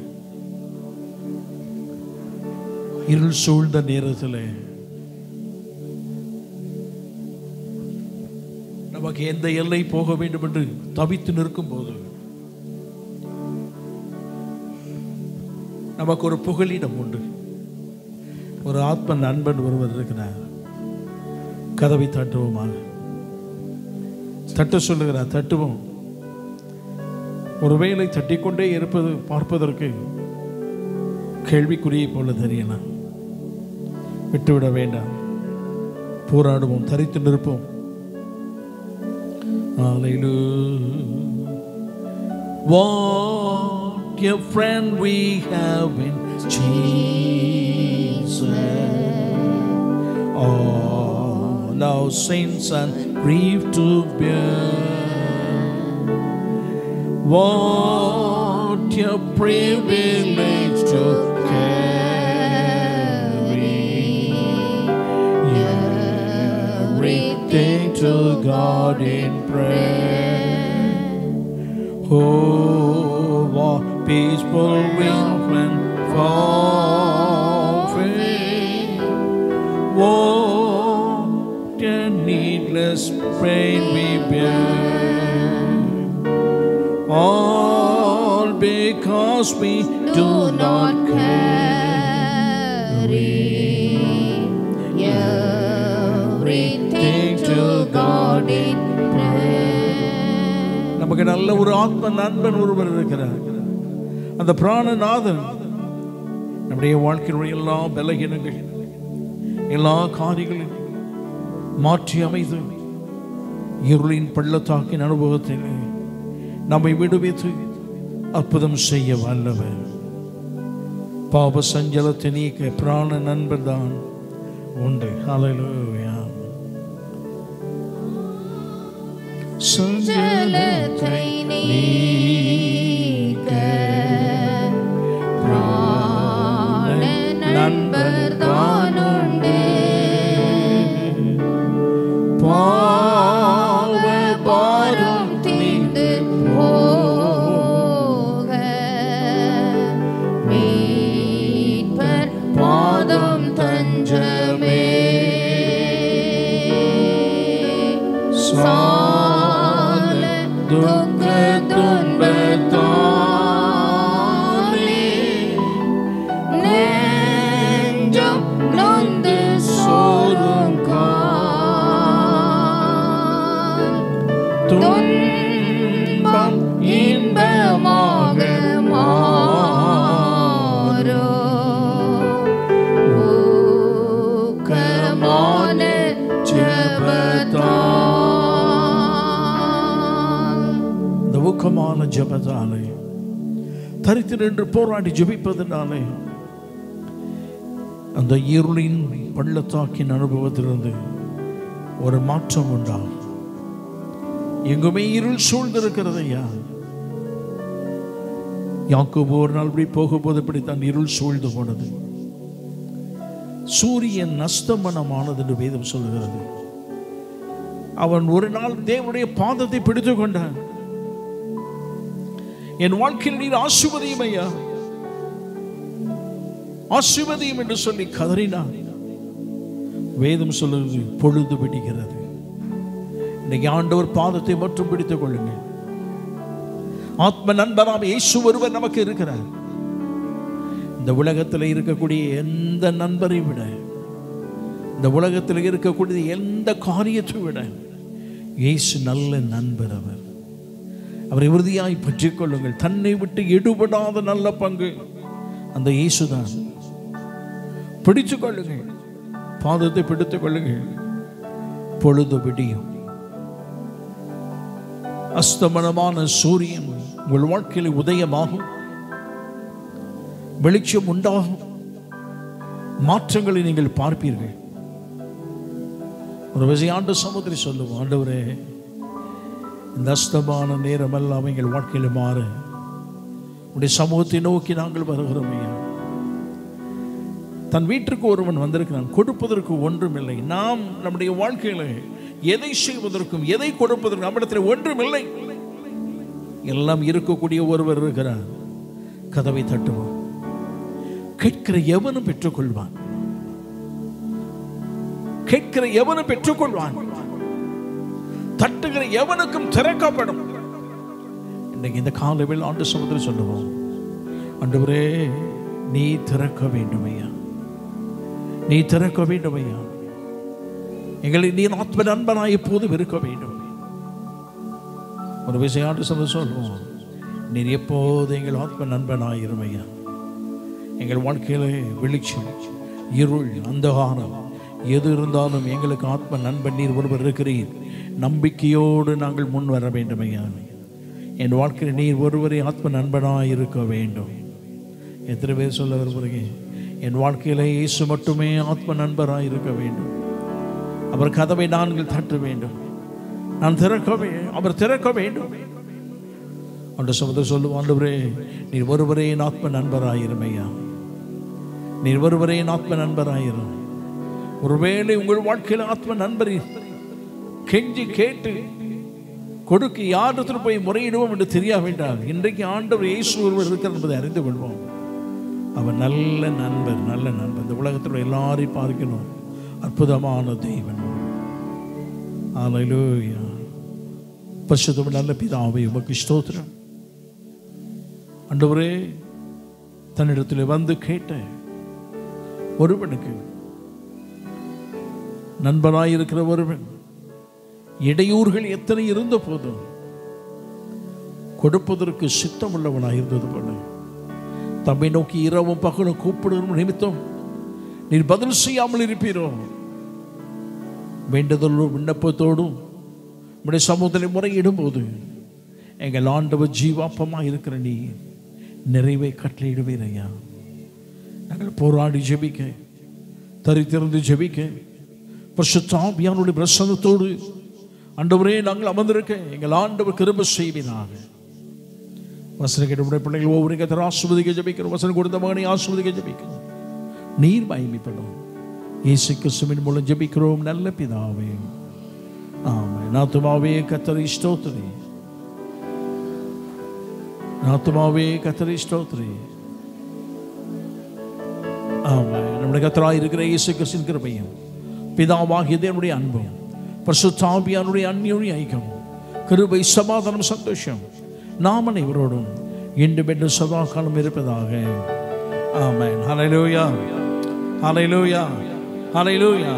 இருள் சூழ்ந்த நேரத்தில் நமக்கு எந்த எல்லை போக வேண்டும் என்று தவித்து நிற்கும் போது நமக்கு ஒரு புகலிடம் உண்டு. ஒரு ஆத்ம நண்பன் ஒருவர் இருக்கிறார். கதவை தட்டுவோமாக. தட்ட சொல்லுகிறார், தட்டுவோம். ஒருவேளை தட்டிக்கொண்டே இருப்பது பார்ப்பதற்கு கேள்விக்குறியை போல தெரியலாம். விட்டுவிட வேண்டாம். போராடுவோம், தரித்து நிற்போம். Hallelujah. What a friend we have in Jesus. All our sins and grief to bear. What a privilege to carry everything to God in prayer. Oh, what peaceful wind when far away. What a needless pain we bear. All because we do not carry everything to God in prayer. நமக்கு நல்ல ஒரு ஆத்ம நண்பன் ஒருவர் இருக்கிறார். அந்த பிராணநாதன் நம்முடைய வாழ்க்கையினுடைய எல்லா பலகீனங்கள், எல்லா காரியங்களையும் மாற்றி அமைத்து இருளின் பள்ளத்தாக்கின் அனுபவத்தில் நம்மை விடுவித்து அற்புதம் செய்ய வல்லவர். பாப சஞ்சலத்தை நீக்க பிராண நண்பர் தான் உண்டு. ஹல்லேலூயா. சஞ்சலத்தை நீக்க பிராண நண்பர் தான் உண்டு. பாவ பாரம் தீர்ந்து போக மீட்பர் பாதம் தஞ்சமே. சால துக்க துன்பத்தாலே நெஞ்சம் நொந்து சோரும் துன்பம் இன்பமாக மாறோ. ஊக்கமான ஜெபத்தால், இந்த ஊக்கமான ஜெபத்தாலே தரித்து நின்று போராடி ஜெபிப்பதனாலே அந்த இருளின் பள்ளத்தாக்கின் அனுபவத்திலிருந்து ஒரு மாற்றம் உண்டாகும். எங்குமே இருள் சூழ்ந்திருக்கிறது ஐயா. யாக்கோபு ஒரு நாள் இப்படி போகும்போது இப்படித்தான் இருள் சூழ்ந்து போனது. சூரியன் அஸ்தமனமானது என்று வேதம் சொல்லுகிறது. அவன் ஒரு நாள் தேவனுடைய பாதத்தை பிடித்துக் கொண்டான். என் வாழ்க்கையில் நீர் ஆசீர்வதியும் ஐயா, ஆசீர்வதியும் என்று சொல்லி கதறினான். வேதம் சொல்லுகிறது பொழுது விடுகிறது. இன்னைக்கு ஆண்டவர் பாதத்தை மட்டும் பிடித்துக் கொள்ளுங்கள். ஆத்ம நண்பராம் இயேசு ஒருவர் நமக்கு இருக்கிறார். இந்த உலகத்தில் இருக்கக்கூடிய எந்த நண்பரை விட, இந்த உலகத்தில் இருக்கக்கூடிய எந்த காரியத்தை விட இயேசு நல்ல நண்பர். அவரை உறுதியாய் பற்றிக் கொள்ளுங்கள். தன்னை விட்டு எடுபடாத நல்ல பங்கு அந்த இயேசுதான். பிடித்துக் கொள்ளுங்கள், பாதத்தை பிடித்துக் கொள்ளுங்கள். பொழுது விடியும். அஸ்தமனமான சூரியன் உங்கள் வாழ்க்கையில் உதயமாகும், வெளிச்சம் உண்டாகும், மாற்றங்களை நீங்கள் பார்ப்பீர்கள். ஒரு விசையாண்டு சமுதிரி சொல்லுவோம், ஆண்டவரே இந்த அஸ்தமான நேரம் எல்லாம் எங்கள் வாழ்க்கையில் மாற உடைய சமூகத்தை நோக்கி நாங்கள் வருகிறோம் ஐயா. தன் வீட்டிற்கு ஒருவன் வந்திருக்கிறான், கொடுப்பதற்கு ஒன்றுமில்லை. நாம் நம்முடைய வாழ்க்கையில் எதை செய்வதற்கும் எதை கொடுப்பதற்கும் நம்மிடத்தில் ஒன்றுமில்லை. எல்லாம் இருக்கக்கூடிய ஒருவர் இருக்கிறார். கதவை தட்டுவோம். கேட்கிற எவனும் பெற்றுக்கொள்வான், கேட்கிற எவனும் பெற்றுக்கொள்வான், தட்டுகிற எவனுக்கும் திறக்கப்படும். இன்னைக்கு இந்த காலையில் ஆண்டு சமுதிரம் சொல்லுவோம், ஆண்டவரே நீ திறக்க வேண்டும் ஐயா, நீ திறக்க வேண்டும் ஐயா. எங்களை நீ ஆத்ம நண்பனாய் எப்போதும் இருக்க வேண்டும். ஒரு விஷயம் சொல்லுவோம், நீர் எப்போது எங்கள் ஆத்ம நண்பனாயிரும் ஐயா. எங்கள் வாழ்க்கையில வெளிச்சம், இருள், அந்தகாரம் எது இருந்தாலும் எங்களுக்கு ஆத்ம நண்பன் நீர் ஒருவர் இருக்கிறீர். நம்பிக்கையோடு நாங்கள் முன் வர வேண்டும் ஐயா. என் வாழ்க்கையில் நீர் ஒருவரே ஆத்ம நண்பனாக இருக்க வேண்டும். எத்தனை பேர் சொல்ல விரும்புகிறீங்க? என் வாழ்க்கையில் இயேசு மட்டுமே ஆத்ம நண்பராக இருக்க வேண்டும். அவர் கதவை நாங்கள் தட்ட வேண்டும். நான் அவர் திறக்க வேண்டும். அந்த சமுதிரம் சொல்லுவோம், ஆண்டவரே நீர் ஒருவரே என் ஆத்ம நண்பராயிரும் ஐயா. நீர் ஒருவரே என் ஆத்ம நண்பராயிரும். ஒருவேளை உங்கள் வாழ்க்கையில் ஆத்ம நண்பரை கெஞ்சி கேட்டு கொடுக்க யாரிடத்தில் போய் முறையிடுவோம் என்று தெரியாவிட்டால் இன்றைக்கு ஆண்டவர் இயேசு ஒருவர் இருக்கிறார் என்பதை அறிந்து கொள்வோம். அவர் நல்ல நண்பர், நல்ல நண்பர். இந்த உலகத்தில் எல்லாரையும் பார்க்கணும் அற்புதமான தெய்வன். அல்லேலூயா. பரிசுத்த நல்ல பிதாவே உமக்கு ஸ்தோத்திரம். ஆண்டவரே தன்னிடத்தில் வந்து கேட்ட ஒருவனுக்கு நண்பனாயிருக்கிற ஒருவன் இடையூறுகள் எத்தனை இருந்த போதும் கொடுப்பதற்கு சித்தம் உள்ளவனாக இருந்தது போல தம்மை நோக்கி இரவும் பகலும் கூப்பிடுகிற நிமித்தம் நீர் பதில் செய்யாமல் இருப்பீரோ? வேண்டுதலோடும் விண்ணப்பத்தோடும் உடைய சமூகத்தில் முறையிடும் போது எங்கள் ஆண்டவர் ஜீவாப்பமாக இருக்கிற நீ நிறைவை கட்டளையிடுவீர் ஐயா. நாங்கள் போராடி ஜெபிக்க, தரித்திருந்து ஜெபிக்க, பரிசுத்த ஆவியானவருடைய பிரசன்னத்தோடு ஆண்டவரே நாங்கள் அமர்ந்திருக்க எங்கள் ஆண்டவர் கிருபை செய்வீராக. வசனம் கேட்ட பிள்ளைகள் ஒவ்வொரு கத்தர் ஆசீர்வதிக்க ஜெபிக்கிறோம். வசனம் கொடுத்த மகனை ஆசீர்வதிக்க ஜெபிக்கிறோம். நீர் மகிமைப்படும் இயேசு கிறிஸ்துவின் மூலம் ஜெபிக்கிறோம் நல்ல பிதாவே, ஆமென். ஆத்துமாவே கர்த்தரை ஸ்தோத்திரி, ஆத்துமாவே கர்த்தரை ஸ்தோத்திரி. ஆமென். நம்முடைய கர்த்தராய் இருக்கிற இயேசு கிறிஸ்துவின் கிருபையும் பிதாவாகிய தேவனுடைய அன்பும் பரிசுத்த ஆவியானவருடைய அந்யோன்ய ஐக்கியம் கிருபை சமாதானம் சந்தோஷம் நாம் அனைவரோடும் இன்றும் என்றும் சதா காலம் இருப்பதாக. ஆமென். ஹல்லேலூயா, ஹல்லேலூயா, ஹல்லேலூயா.